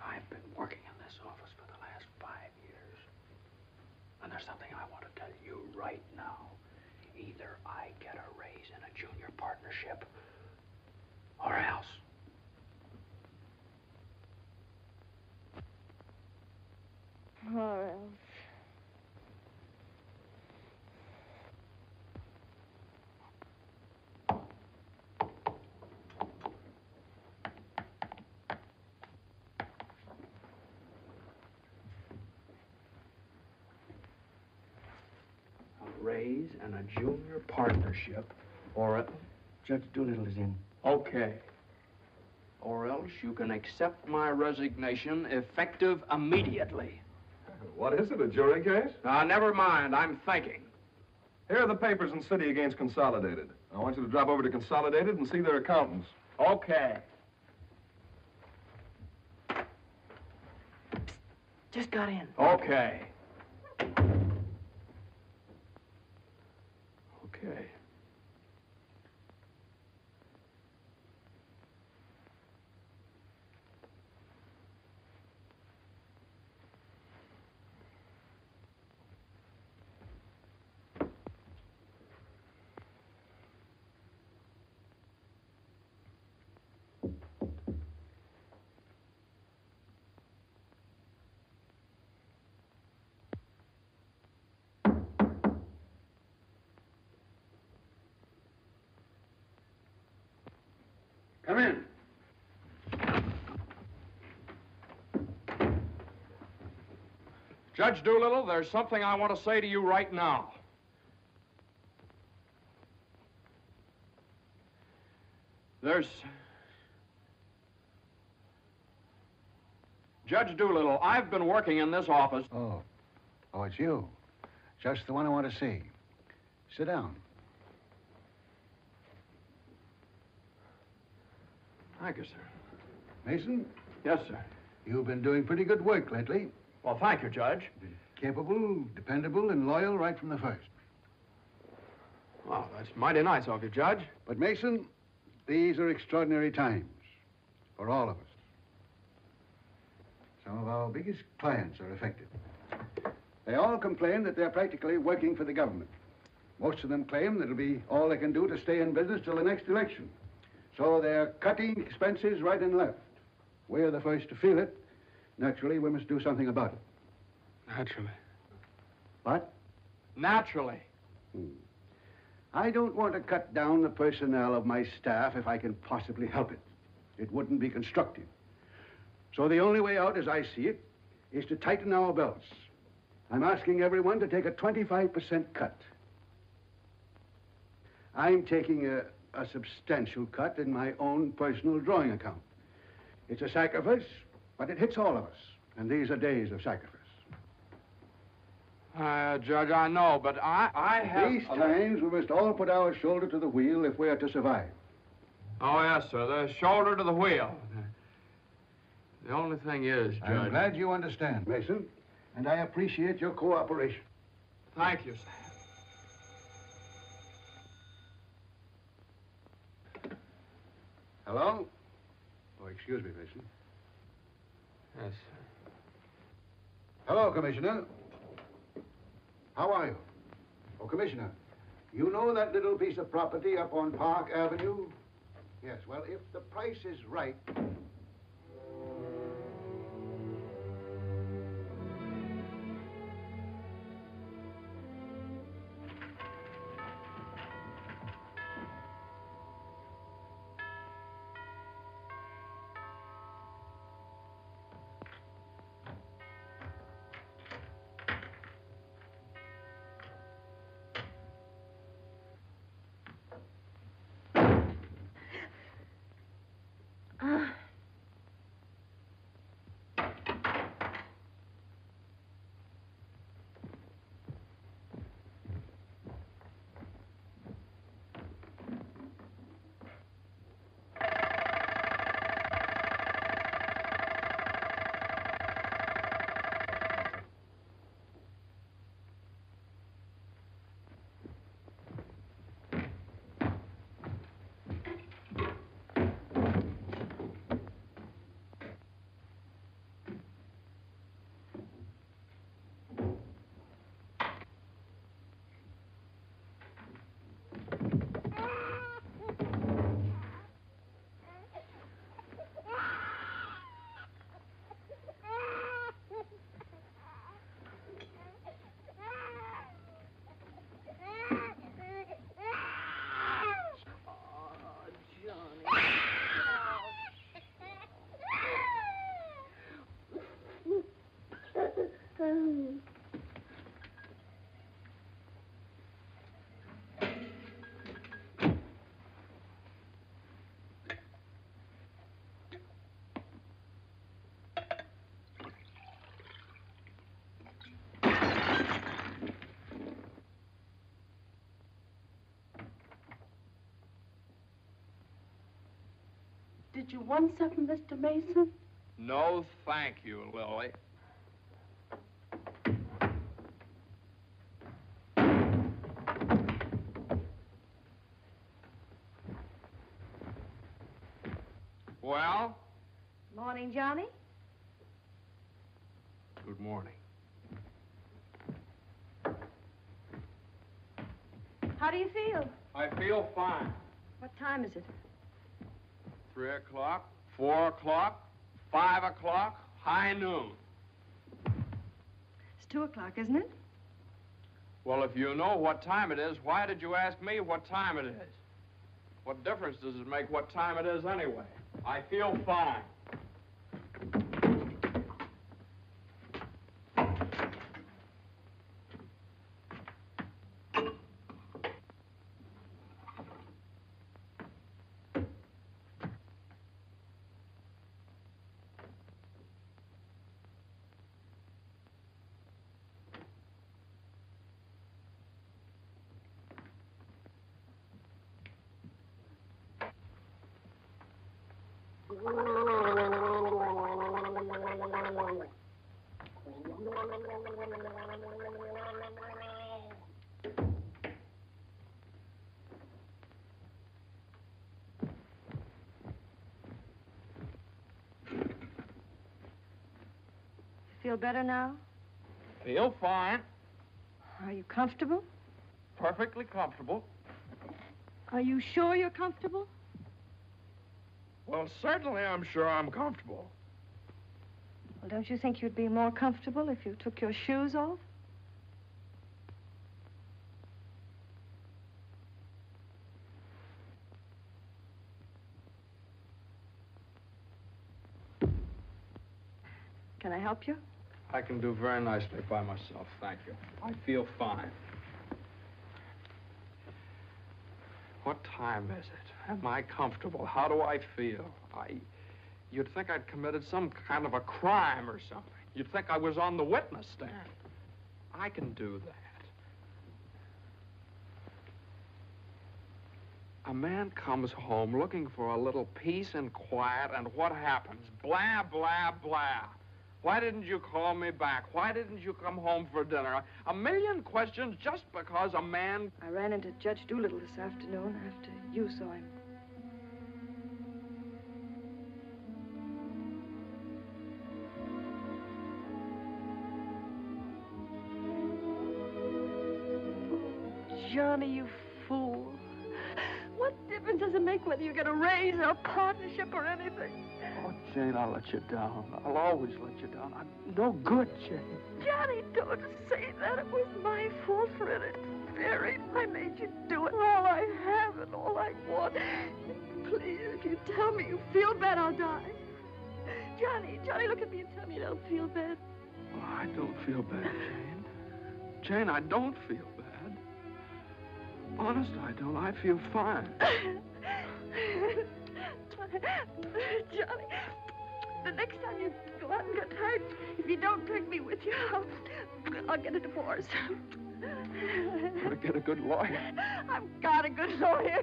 I've been working in this office for the last 5 years. And there's something I want to tell you right now. Either I get a raise in a junior partnership, or else. Or else. A raise and a junior partnership, or a... Judge Doolittle is in. Okay. Or else you can accept my resignation effective immediately. What is it, a jury case? Never mind, I'm thinking. Here are the papers in City against Consolidated. I want you to drop over to Consolidated and see their accountants. Okay. Just got in. Okay. Okay. Come in. Judge Doolittle, there's something I want to say to you right now. Judge Doolittle, I've been working in this office. Oh, it's you. Just the one I want to see. Sit down. Thank you, sir. Mason, Yes, sir. you've been doing pretty good work lately. Well, thank you, Judge. Capable, dependable, and loyal right from the first. Well, that's mighty nice of you, Judge. But, Mason, these are extraordinary times for all of us. Some of our biggest clients are affected. They all complain that they're practically working for the government. Most of them claim that it'll be all they can do to stay in business till the next election. So they're cutting expenses right and left. We're the first to feel it. Naturally, we must do something about it. Naturally. What? Naturally. I don't want to cut down the personnel of my staff if I can possibly help it. It wouldn't be constructive. So the only way out, as I see it, is to tighten our belts. I'm asking everyone to take a 25% cut. I'm taking a substantial cut in my own personal drawing account. It's a sacrifice, but it hits all of us. And these are days of sacrifice. Judge, I know, but I have... These times, we must all put our shoulder to the wheel if we are to survive. Oh, yes, sir. The shoulder to the wheel. The only thing is, Judge... I'm glad you understand, Mason, and I appreciate your cooperation. Thank you, sir. Hello? Oh, excuse me, Mason. Yes, sir. Hello, Commissioner. How are you? Oh, Commissioner, you know that little piece of property up on Park Avenue? Yes, well, if the price is right... Did you want something, Mr. Mason? No, thank you, Lily. Well? Morning, Johnny. Good morning. How do you feel? I feel fine. What time is it? 3 o'clock, 4 o'clock, 5 o'clock, high noon. It's 2 o'clock, isn't it? Well, if you know what time it is, why did you ask me what time it is? What difference does it make what time it is anyway? I feel fine. Feel better now? Feel fine. Are you comfortable? Perfectly comfortable. Are you sure you're comfortable? Well, certainly I'm sure I'm comfortable. Well, don't you think you'd be more comfortable if you took your shoes off? Can I help you? I can do very nicely by myself, thank you. I feel fine. What time is it? Am I comfortable? How do I feel? You'd think I'd committed some kind of a crime or something. You'd think I was on the witness stand. I can do that. A man comes home looking for a little peace and quiet, and what happens? Blah, blah, blah. Why didn't you call me back? Why didn't you come home for dinner? A million questions just because a man... I ran into Judge Doolittle this afternoon after you saw him. Johnny, you fool. What difference does it make whether you get a raise or a partnership or anything? Oh, Jane, I'll let you down. I'll always let you down. I'm no good, Jane. Johnny, don't say that. It was my fault for interfering. I made you do it. All I have and all I want. Please, if you tell me you feel bad, I'll die. Johnny, look at me and tell me you don't feel bad. Oh, I don't feel bad, Jane. Jane, I don't feel bad. Honest, I don't. I feel fine. Johnny, the next time you go out and get hurt, if you don't take me with you, I'll get a divorce. Better get a good lawyer. I've got a good lawyer.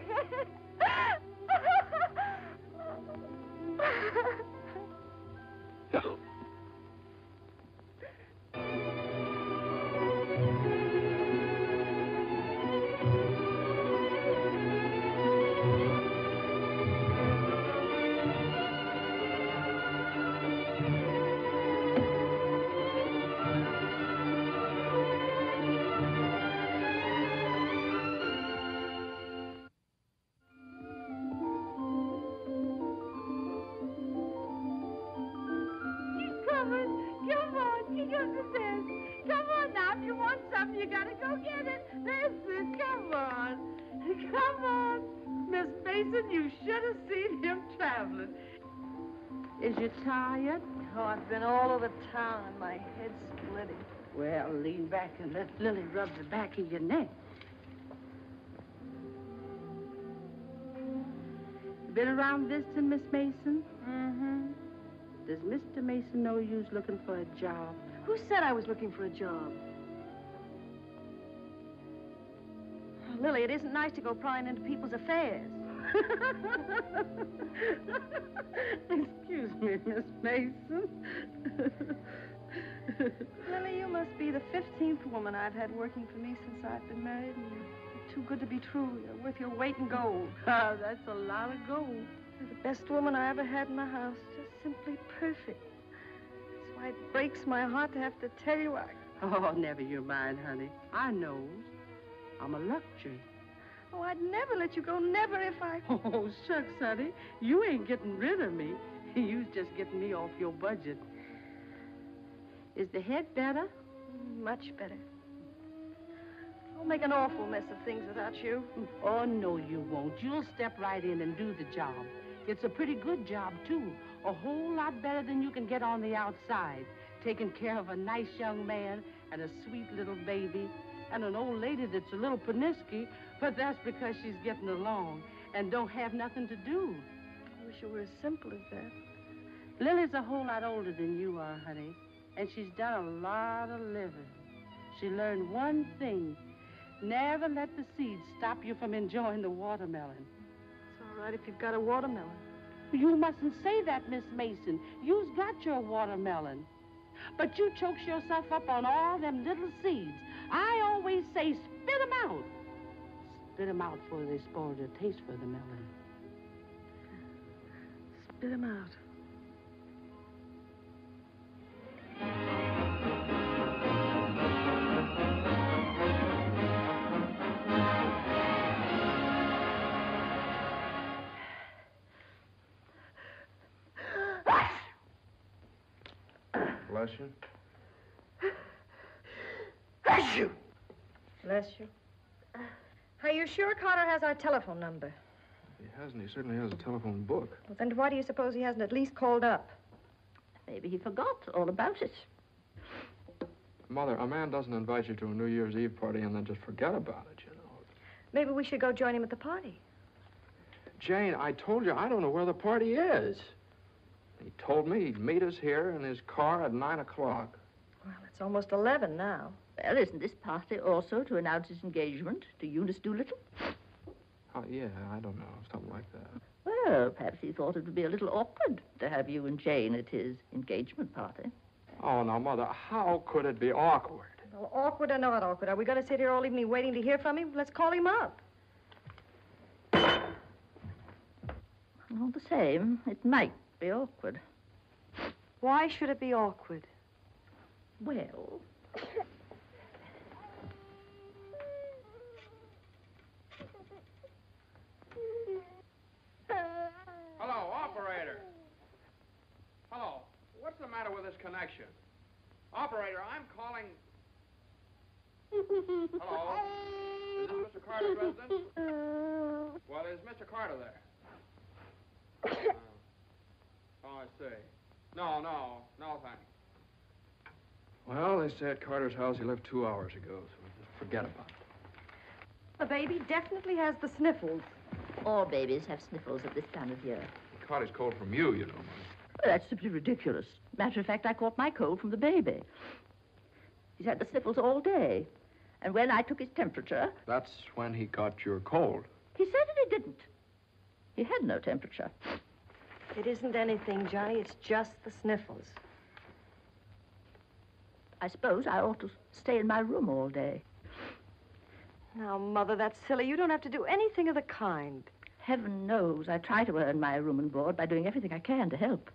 Is you tired? Oh, I've been all over town and my head's splitting. Well, lean back and let Lily rub the back of your neck. You been around visiting, Miss Mason? Mm-hmm. Does Mr. Mason know you's looking for a job? Who said I was looking for a job? Lily, it isn't nice to go prying into people's affairs. Excuse me, Miss Mason. Lily, you must be the 15th woman I've had working for me since I've been married, and you're too good to be true. You're worth your weight in gold. Ah, that's a lot of gold. You're the best woman I ever had in my house. Just simply perfect. That's why it breaks my heart to have to tell you Oh, never you mind, honey. I knows. I'm a luxury. Oh, I'd never let you go, never if I... Oh, shucks, honey. You ain't getting rid of me. You's just getting me off your budget. Is the head better? Much better. I'll make an awful mess of things without you. Oh, no, you won't. You'll step right in and do the job. It's a pretty good job, too. A whole lot better than you can get on the outside. Taking care of a nice young man and a sweet little baby and an old lady that's a little pernisky, but that's because she's getting along and don't have nothing to do. I wish it were as simple as that. Lily's a whole lot older than you are, honey, and she's done a lot of living. She learned one thing. Never let the seeds stop you from enjoying the watermelon. It's all right if you've got a watermelon. You mustn't say that, Miss Mason. You've got your watermelon. But you chokes yourself up on all them little seeds. I always say, spit 'em out. Spit 'em out before they spoil your taste for the melon. Spit 'em out. Bless you. Bless you. Bless you. Are you sure Carter has our telephone number? He hasn't. He certainly has a telephone book. Well, then why do you suppose he hasn't at least called up? Maybe he forgot all about it. Mother, a man doesn't invite you to a New Year's Eve party and then just forget about it, you know. Maybe we should go join him at the party. Jane, I told you I don't know where the party is. He told me he'd meet us here in his car at 9 o'clock. Well, it's almost 11 now. Well, isn't this party also to announce his engagement to Eunice Doolittle? Oh, yeah, I don't know, something like that. Well, perhaps he thought it would be a little awkward to have you and Jane at his engagement party. Oh, now, Mother, how could it be awkward? Well, awkward or not awkward, are we going to sit here all evening waiting to hear from him? Let's call him up. All the same, it might be awkward. Why should it be awkward? Well... Hello, operator. Hello. What's the matter with this connection? Operator, I'm calling... Hello? Is this Mr. Carter's residence? Well, is Mr. Carter there? Oh, I see. No, thanks. Well, they say at Carter's house he left 2 hours ago, so just forget about it. The baby definitely has the sniffles. All babies have sniffles at this time of year. He caught his cold from you, you know, Mother. Well, that's simply ridiculous. Matter of fact, I caught my cold from the baby. He's had the sniffles all day. And when I took his temperature... That's when he caught your cold. He certainly didn't. He had no temperature. It isn't anything, Johnny. It's just the sniffles. I suppose I ought to stay in my room all day. Now, Mother, that's silly. You don't have to do anything of the kind. Heaven knows I try to earn my room and board by doing everything I can to help.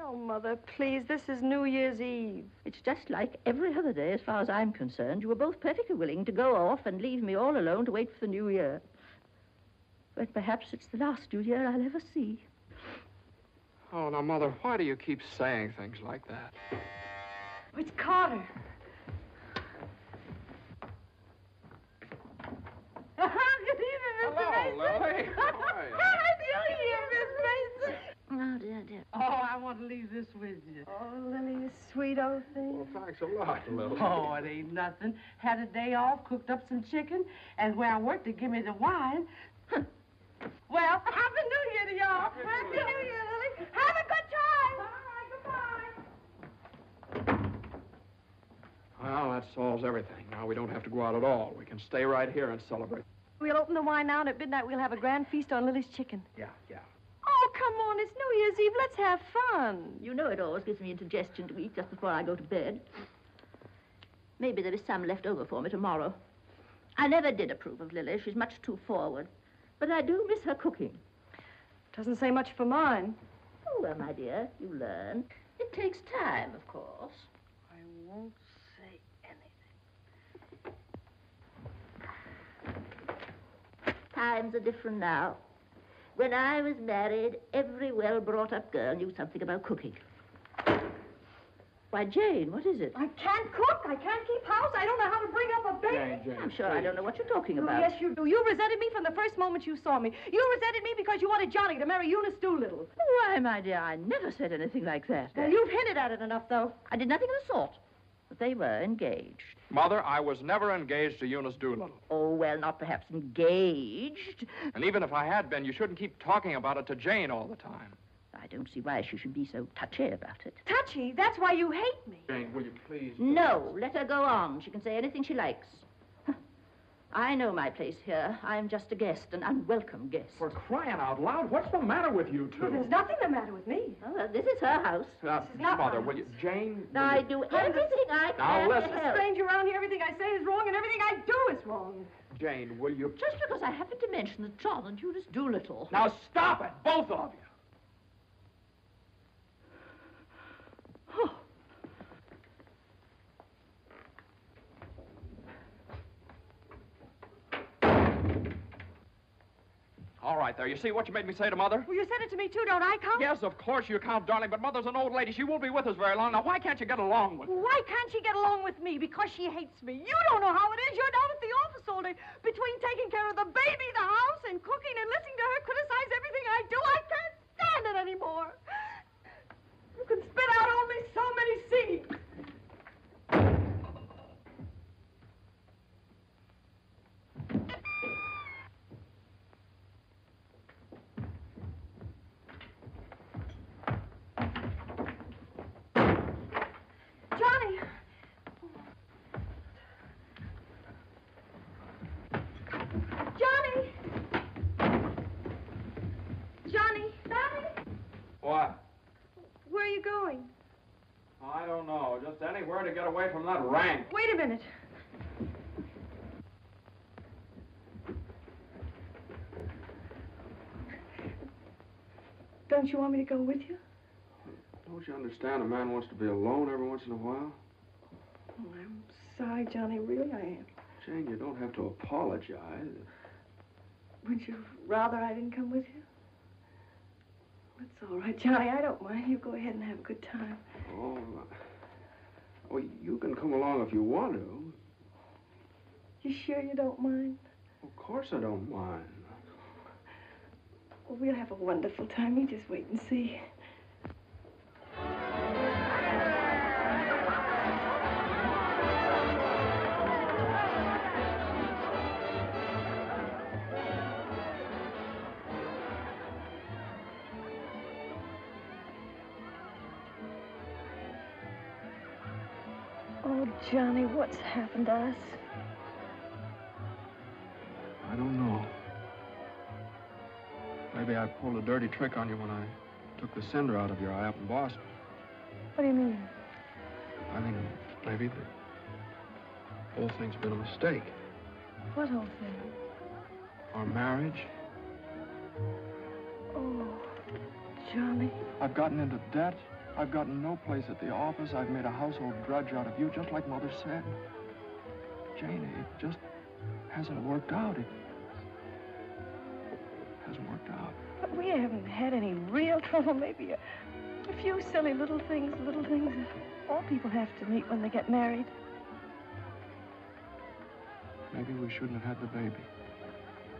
Oh, Mother, please, this is New Year's Eve. It's just like every other day as far as I'm concerned. You were both perfectly willing to go off and leave me all alone to wait for the New Year. But perhaps it's the last New Year I'll ever see. Oh, now, Mother, why do you keep saying things like that? It's Carter. Good evening, Mr. Hello, Mason. Lily. How are you? Happy New Year, Miss Mason. Oh, dear. Oh, I want to leave this with you. Oh, Lily, you sweet old thing. Well, thanks a lot, Lily. Oh, it ain't nothing. Had a day off, cooked up some chicken, and where I worked, they give me the wine. Well, Happy New Year to y'all. Happy New Year. Lily. Have a good time. All right, goodbye. Well, that solves everything. Now we don't have to go out at all. We can stay right here and celebrate. We'll open the wine now, and at midnight we'll have a grand feast on Lily's chicken. Yeah. Oh, come on. It's New Year's Eve. Let's have fun. You know it always gives me indigestion to eat just before I go to bed. Maybe there is some left over for me tomorrow. I never did approve of Lily. She's much too forward. But I do miss her cooking. Doesn't say much for mine. Oh, well, my dear, you learn. It takes time, of course. I won't say anything. Times are different now. When I was married, every well-brought-up girl knew something about cooking. Why, Jane, what is it? I can't cook. I can't keep house. I don't know how to bring up a baby. Jane, I'm sure please. I don't know what you're talking Oh, about. yes, you do. You resented me from the first moment you saw me. You resented me because you wanted Johnny to marry Eunice Doolittle. Why, my dear, I never said anything like that. Well, you've hinted at it enough, though. I did nothing of the sort. But they were engaged. Mother, I was never engaged to Eunice Doolittle. Oh, well, not perhaps engaged. And even if I had been, you shouldn't keep talking about it to Jane all the time. I don't see why she should be so touchy about it. Touchy? That's why you hate me. Jane, will you please? No, let her go on. She can say anything she likes. I know my place here. I'm just a guest, an unwelcome guest. For crying out loud, what's the matter with you two? Well, there's nothing the matter with me. Oh, well, this is her house. This is not Mother, my will you? Jane, will I you? do everything I Now, can listen. to A help. stranger around here, everything I say is wrong, and everything I do is wrong. Jane, will you? Just because I happened to mention that John and Eunice Doolittle. Now stop it, both of you. All right, there. You see what you made me say to Mother? Well, you said it to me, too, don't I, Count? Yes, of course you count, darling, but Mother's an old lady. She won't be with us very long. Now, why can't you get along with her? Why can't she get along with me? Because she hates me. You don't know how it is. You're down at the office all day. Between taking care of the baby, the house, and cooking and listening to her criticize everything I do, I can't stand it anymore. You can spit out only so many seeds. Johnny! Johnny! Johnny! Johnny! What? Where are you going? I don't know. Just anywhere to get away from that rank. Wait a minute. Don't you want me to go with you? Don't you understand? A man wants to be alone every once in a while. Oh, I'm sorry, Johnny. Really, I am. Jane, you don't have to apologize. Would you rather I didn't come with you? That's all right, Johnny. I don't mind. You go ahead and have a good time. Oh, well, you can come along if you want to. You sure you don't mind? Of course I don't mind. Well, we'll have a wonderful time. You just wait and see. Oh, Johnny, what's happened to us? I don't know. Maybe I pulled a dirty trick on you when I took the cinder out of your eye up in Boston. What do you mean? I mean, maybe the whole thing's been a mistake. What whole thing? Our marriage. Oh, Johnny. I've gotten into debt. I've gotten no place at the office. I've made a household drudge out of you, just like Mother said. Jane, it just hasn't worked out. It hasn't worked out. But we haven't had any real trouble. Maybe a few silly little things that all people have to meet when they get married. Maybe we shouldn't have had the baby.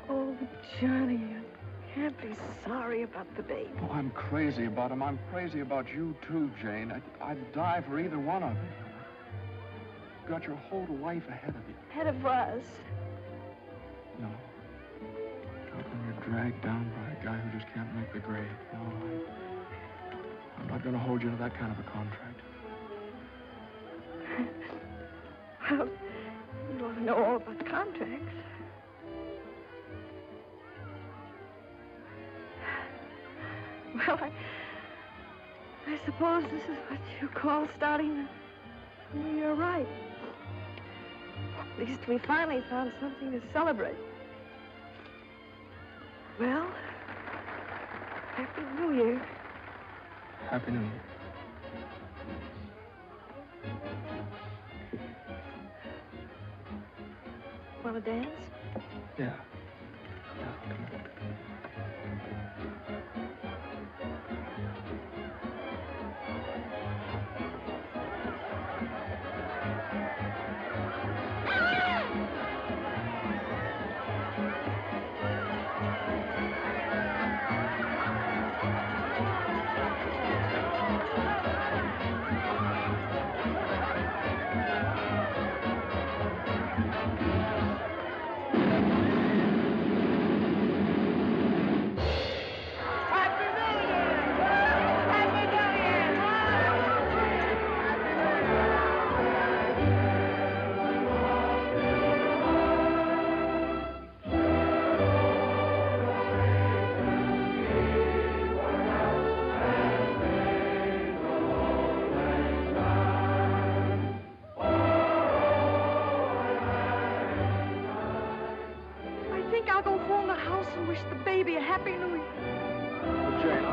Oh, Johnny, you can't be sorry about the baby. Oh, I'm crazy about him. I'm crazy about you, too, Jane. I'd die for either one of you. You've got your whole life ahead of you. Ahead of us. No. Not when you're dragged down by a guy who just can't make the grade. No, I'm not going to hold you to that kind of a contract. Well, you ought to know all about contracts. Well, I suppose this is what you call starting the new year right. At least we finally found something to celebrate. Well, Happy New Year. Happy New Year. Want to dance? Yeah. Yeah, come on. I'll go phone the house and wish the baby a Happy New Year. Jane,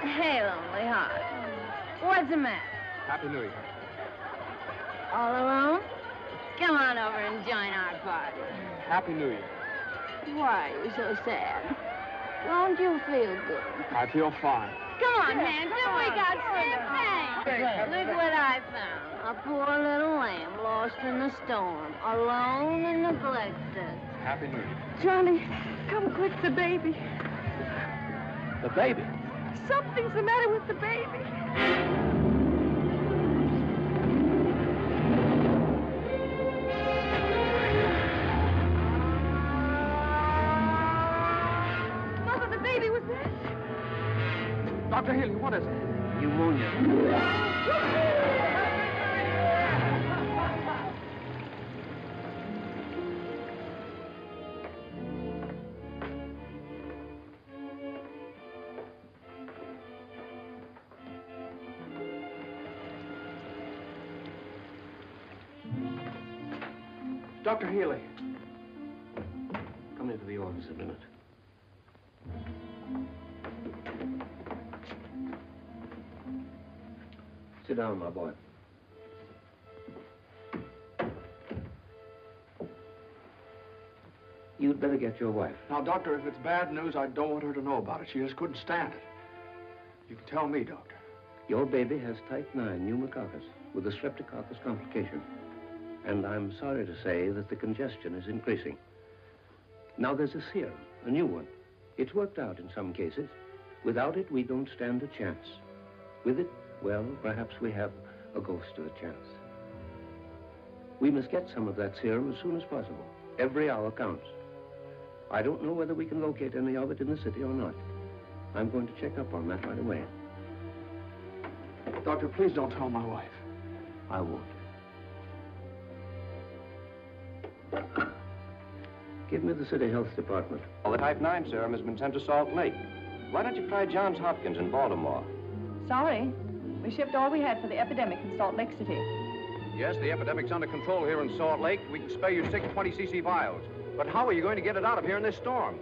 Hey, lonely heart. What's the matter? Happy New Year. All alone? Come on over and join our party. Happy New Year. Why are you so sad? Won't you feel good? I feel fine. Come on, Hanson, we got champagne. Look what I found. A poor little lamb lost in the storm, alone and neglected. Happy New Year. Johnny, come quick, the baby. The baby? Something's the matter with the baby. Mother, the baby was dead. Dr. Healy, what is it? Pneumonia. Dr. Healy. Come into the office a minute. Sit down, my boy. You'd better get your wife. Now, Doctor, if it's bad news, I don't want her to know about it. She just couldn't stand it. You can tell me, Doctor. Your baby has type 9 pneumococcus with a streptococcus complication. And I'm sorry to say that the congestion is increasing. Now, there's a serum, a new one. It's worked out in some cases. Without it, we don't stand a chance. With it, well, perhaps we have a ghost of a chance. We must get some of that serum as soon as possible. Every hour counts. I don't know whether we can locate any of it in the city or not. I'm going to check up on that right away. Doctor, please don't tell my wife. I won't. Give me the city health department. Well, the type 9 serum has been sent to Salt Lake. Why don't you try Johns Hopkins in Baltimore? Sorry. We shipped all we had for the epidemic in Salt Lake City. Yes, the epidemic's under control here in Salt Lake. We can spare you 6 20cc vials. But how are you going to get it out of here in this storm?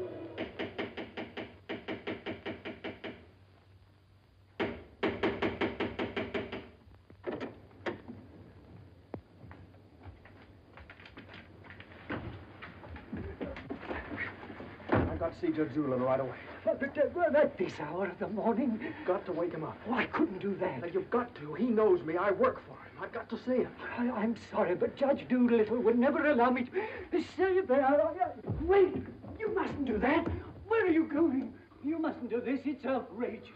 I've got to see Judge Doolittle right away. But at this hour of the morning? You've got to wake him up. Oh, I couldn't do that. Now, you've got to. He knows me. I work for him. I've got to see him. I'm sorry, but Judge Doolittle would never allow me to stay there. Wait! You mustn't do that. Where are you going? You mustn't do this. It's outrageous.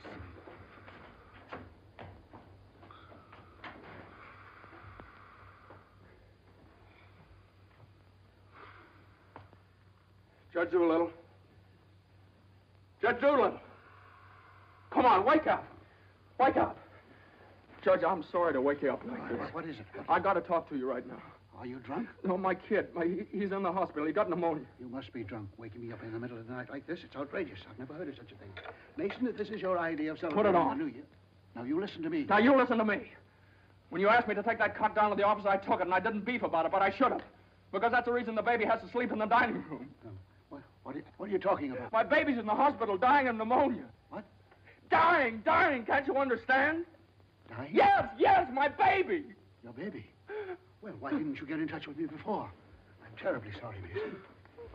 Judge Doolittle. Judge Doolittle. Come on, wake up. Wake up. Judge, I'm sorry to wake you up like this. What is it? I got to talk to you right now. Are you drunk? No, my kid. He's in the hospital. He got pneumonia. You must be drunk, waking me up in the middle of the night like this. It's outrageous. I've never heard of such a thing. Mason, if this is your idea of celebrating on. the New Year, now you listen to me. Now, you listen to me. When you asked me to take that cot down to the office, I took it, and I didn't beef about it, but I should have. Because that's the reason the baby has to sleep in the dining room. No. What are you talking about? My baby's in the hospital dying of pneumonia. What? Dying. Can't you understand? Dying? Yes, my baby. Your baby? Well, why didn't you get in touch with me before? I'm terribly sorry, Mason.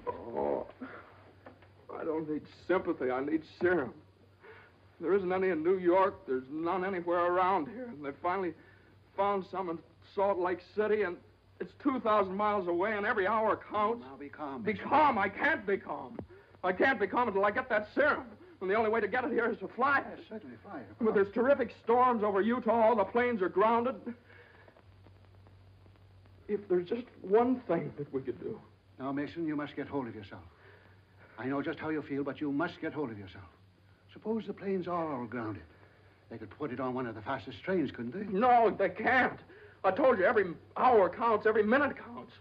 Oh, I don't need sympathy. I need serum. There isn't any in New York. There's none anywhere around here. And they finally found some in Salt Lake City, and it's 2,000 miles away, and every hour counts. Now be calm. Be calm. I can't be calm. I can't be calm until I get that serum. And the only way to get it here is to fly it. Yes, certainly fly it. But there's terrific storms over Utah. All the planes are grounded. If there's just one thing that we could do. Now, Mason, you must get hold of yourself. I know just how you feel, but you must get hold of yourself. Suppose the planes are all grounded. They could put it on one of the fastest trains, couldn't they? No, they can't. I told you, every hour counts, every minute counts.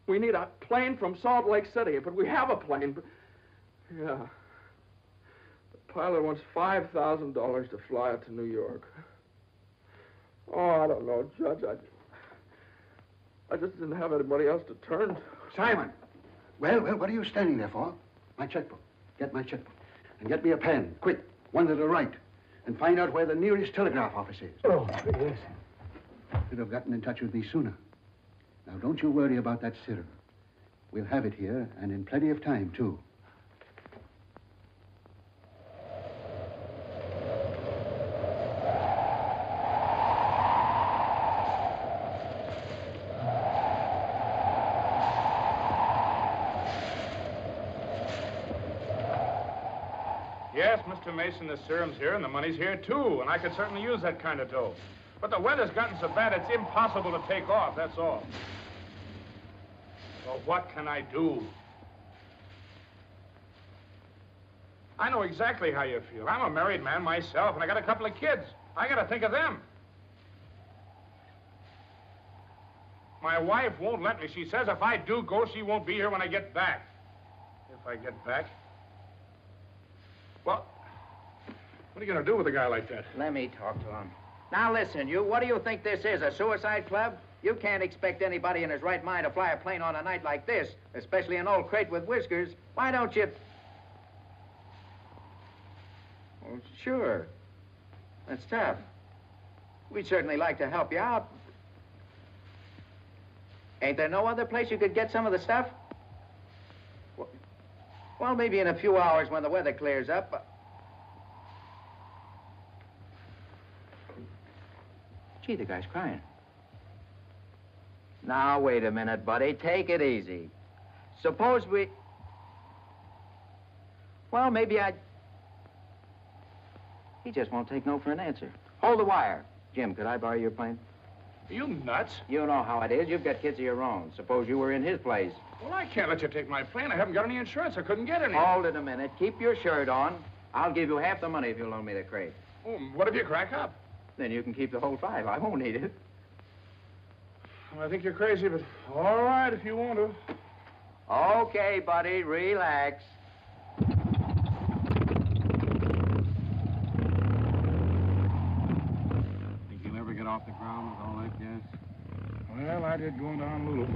We need a plane from Salt Lake City, but we have a plane. But yeah. The pilot wants $5,000 to fly it to New York. Oh, I don't know, Judge. I just didn't have anybody else to turn to. Simon! Well, what are you standing there for? My checkbook. Get my checkbook. And get me a pen, quick, one that'll write. And find out where the nearest telegraph office is. Oh, yes. Should have gotten in touch with me sooner. Now, don't you worry about that serum. We'll have it here, and in plenty of time, too. Yes, Mr. Mason, the serum's here, and the money's here, too, and I could certainly use that kind of dough. But the weather's gotten so bad, it's impossible to take off, that's all. Well, what can I do? I know exactly how you feel. I'm a married man myself, and I got a couple of kids. I got to think of them. My wife won't let me. She says if I do go, she won't be here when I get back. If I get back? Well, what are you going to do with a guy like that? Let me talk to him. Now, listen, what do you think this is, a suicide club? You can't expect anybody in his right mind to fly a plane on a night like this, especially an old crate with whiskers. Why don't you... Well, sure. That's tough. We'd certainly like to help you out. Ain't there no other place you could get some of the stuff? Well, maybe in a few hours when the weather clears up. Gee, the guy's crying. Now, wait a minute, buddy. Take it easy. Suppose we... Well, maybe I... He just won't take no for an answer. Hold the wire. Jim, could I borrow your plane? Are you nuts? You know how it is. You've got kids of your own. Suppose you were in his place. Well, I can't let you take my plane. I haven't got any insurance. I couldn't get any. Hold it a minute. Keep your shirt on. I'll give you half the money if you'll loan me the crate. Oh, what if you crack up? Then you can keep the whole 5. I won't need it. Well, I think you're crazy, but all right if you want to. Okay, buddy. Relax. Think you'll ever get off the ground with all that gas? Well, I did going down a little.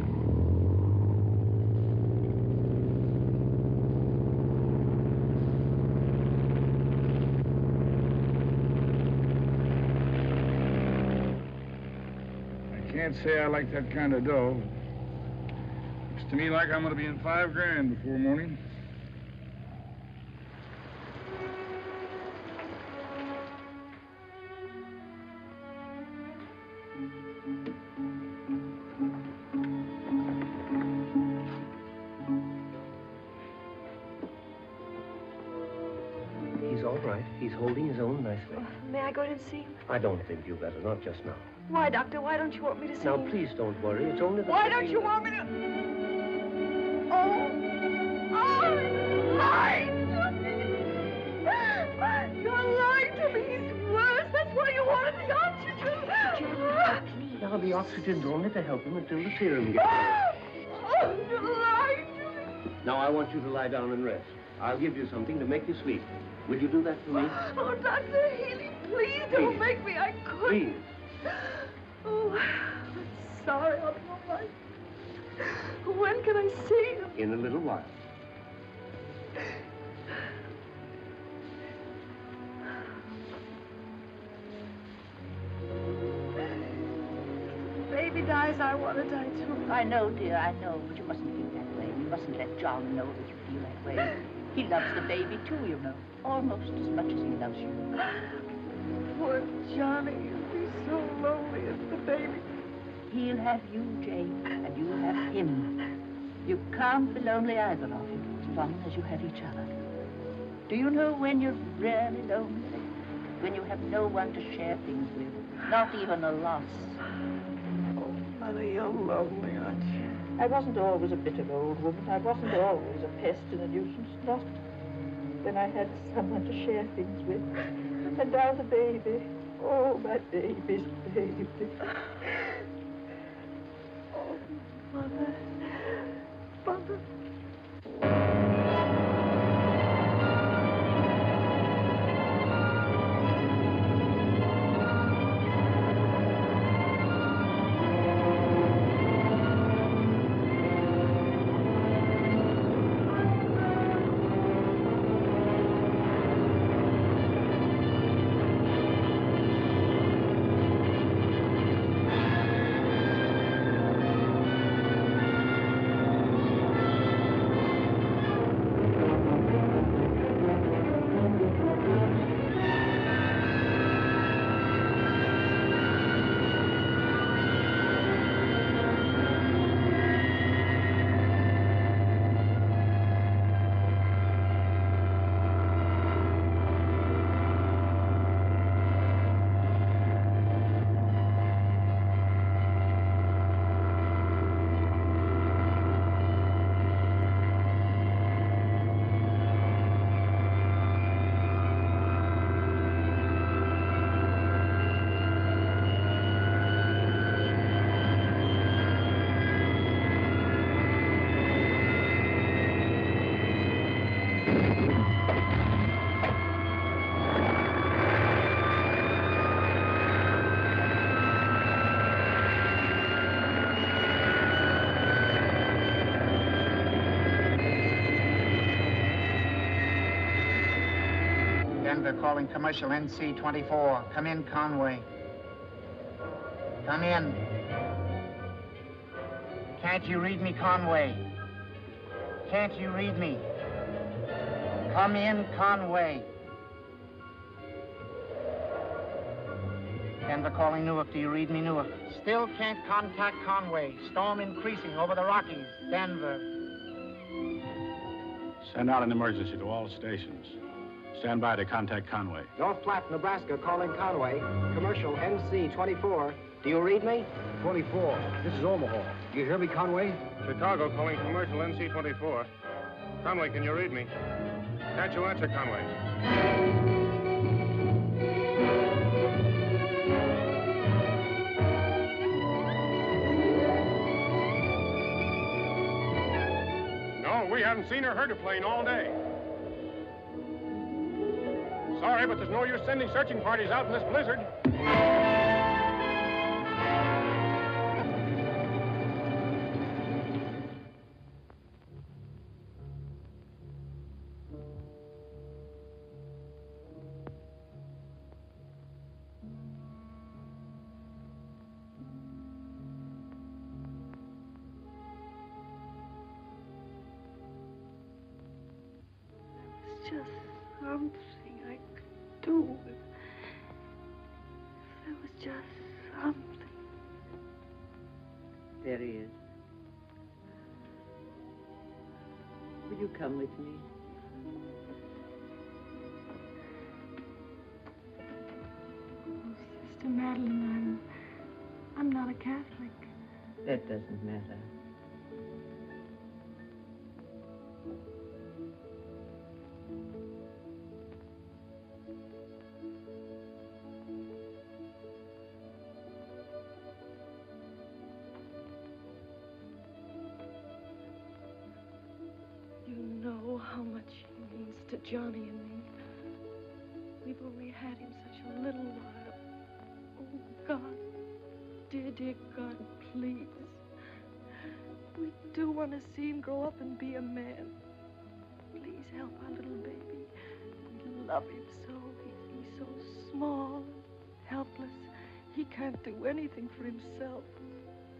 I can't say I like that kind of dough. Looks to me like I'm going to be in $5 grand before morning. He's all right. He's holding his own nicely. May I go in and see him? I don't think you better, not just now. Why, Doctor? Why don't you want me to see Now, him? please don't worry. It's only the... Why don't you want me to... Oh! Oh! Light! down the oxygen's only to help him until the serum gets there. Oh, July. Now, I want you to lie down and rest. I'll give you something to make you sleep. Will you do that for me? Oh, Dr. Healy, please don't Please. make me. I couldn't. Please. Oh, I'm sorry. I'll be all right. When can I see him? In a little while. Baby dies, I want to die too. I know, dear, I know, but you mustn't feel that way. You mustn't let John know that you feel that way. He loves the baby, too, you know. Almost as much as he loves you. Poor Johnny, he'll be so lonely as the baby. He'll have you, Jane, and you'll have him. You can't be lonely, either of you, as long as you have each other. Do you know when you're really lonely? When you have no one to share things with, not even a loss. Oh, honey, you're lonely, aren't you? I wasn't always a bitter old woman. I wasn't always a pest and a nuisance, not when I had someone to share things with. And now the baby. Oh, my baby's baby. Oh, Mother. Mother. Denver calling commercial NC-24. Come in, Conway. Come in. Can't you read me, Conway? Can't you read me? Come in, Conway. Denver calling Newark. Do you read me, Newark? Still can't contact Conway. Storm increasing over the Rockies. Denver. Send out an emergency to all stations. Stand by to contact Conway. North Platte, Nebraska, calling Conway. Commercial NC-24. Do you read me? 24. This is Omaha. Do you hear me, Conway? Chicago calling commercial NC-24. Conway, can you read me? Can't you answer, Conway? No, we haven't seen or heard a plane all day. Sorry, but there's no use sending searching parties out in this blizzard. It's just something I could do. If there was just something. There he is. Will you come with me? Oh, Sister Madeline, I'm not a Catholic. That doesn't matter. how much he means to Johnny and me. We've only had him such a little while. Oh, God. Dear, dear God, please. We do want to see him grow up and be a man. Please help our little baby. We love him so. He's so small and helpless. He can't do anything for himself.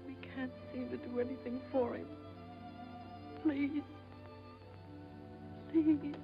We can't seem to do anything for him. Please. Please.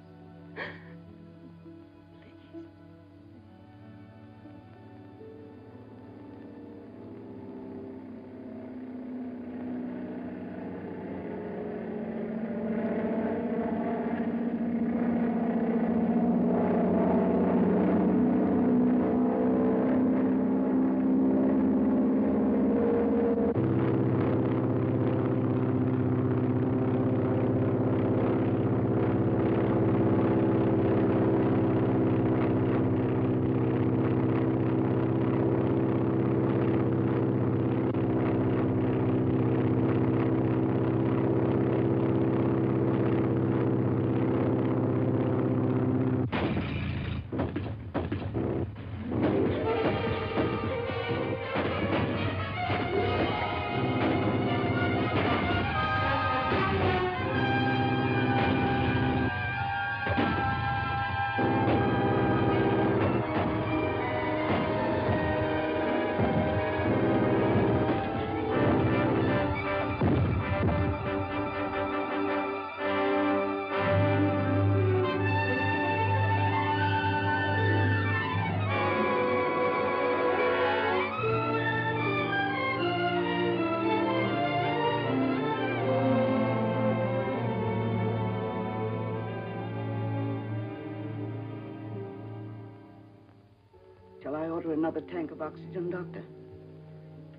Shall I order another tank of oxygen, Doctor?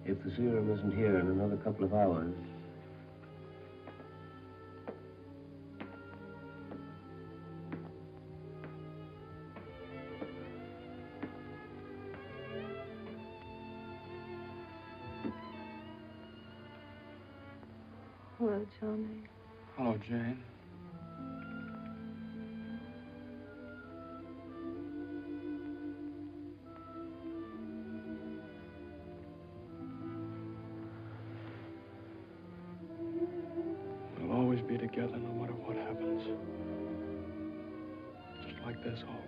If the serum isn't here in another couple of hours. Hello, Johnny. Hello, Jane. We'll always be together no matter what happens. Just like this always.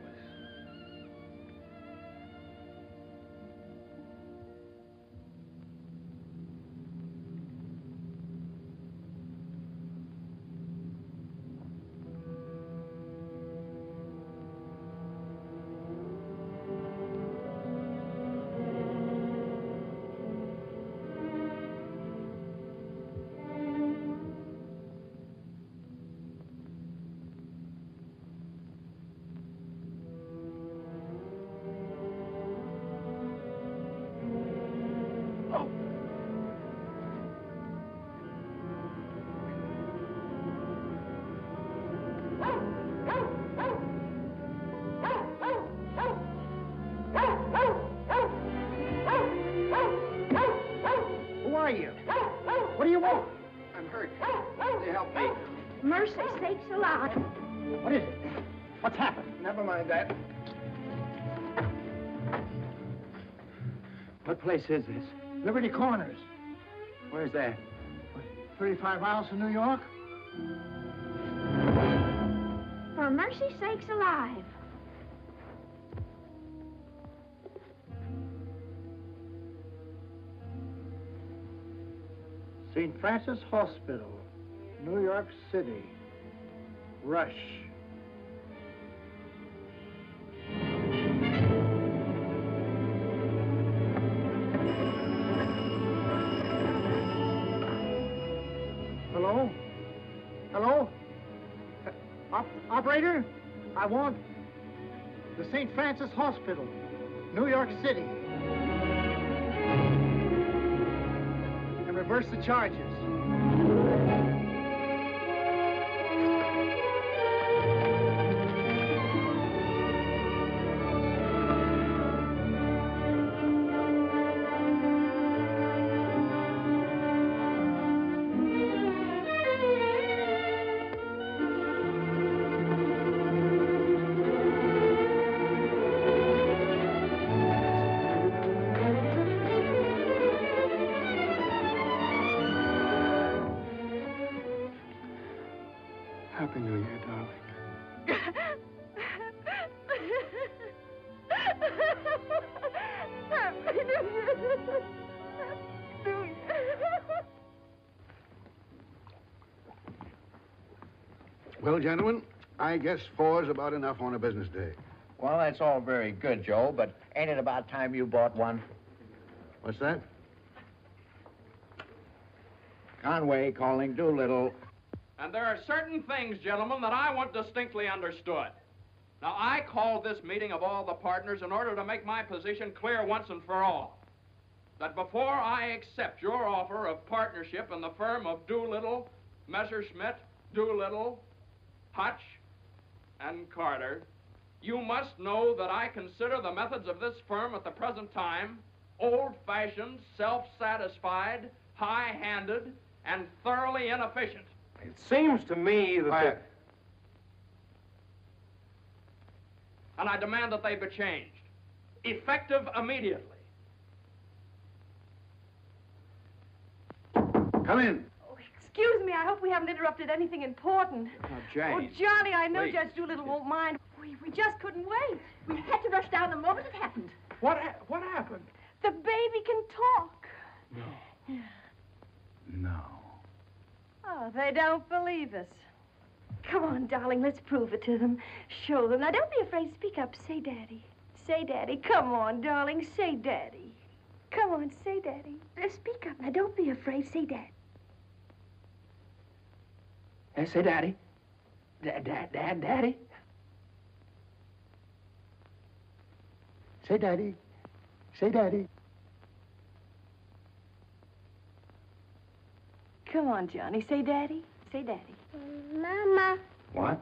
What do you want? I'm hurt. Can you help me? Mercy sakes alive. What is it? What's happened? Never mind that. What place is this? Liberty Corners. Where's that? 35 miles from New York? For mercy sakes alive. St. Francis Hospital, New York City. Rush. Hello? Hello? Operator? I want the St. Francis Hospital, New York City. And reverse the charges. Happy New Year, darling. Happy New Year. New Year. Well, gentlemen, I guess 4 is about enough on a business day. Well, that's all very good, Joe, but ain't it about time you bought one? What's that? Conway calling Doolittle. And there are certain things, gentlemen, that I want distinctly understood. Now, I called this meeting of all the partners in order to make my position clear once and for all. That before I accept your offer of partnership in the firm of Doolittle, Messerschmitt, Doolittle, Hutch, and Carter, you must know that I consider the methods of this firm at the present time old-fashioned, self-satisfied, high-handed, and thoroughly inefficient. It seems to me that... And I demand that they be changed, effective immediately. Come in. Excuse me, I hope we haven't interrupted anything important. Jane. Oh, Johnny, I know Please. Judge Doolittle won't mind. We just couldn't wait. We had to rush down the moment it happened. What happened? The baby can talk. No. Oh, they don't believe us. Come on, darling, let's prove it to them. Show them. Now, don't be afraid. Speak up. Say Daddy. Say Daddy. Come on, darling. Say Daddy. Come on, say Daddy. Speak up. Now, don't be afraid. Say Daddy. Say Daddy. Daddy. Say Daddy. Say Daddy. Come on, Johnny. Say Daddy. Say Daddy. Mama. What?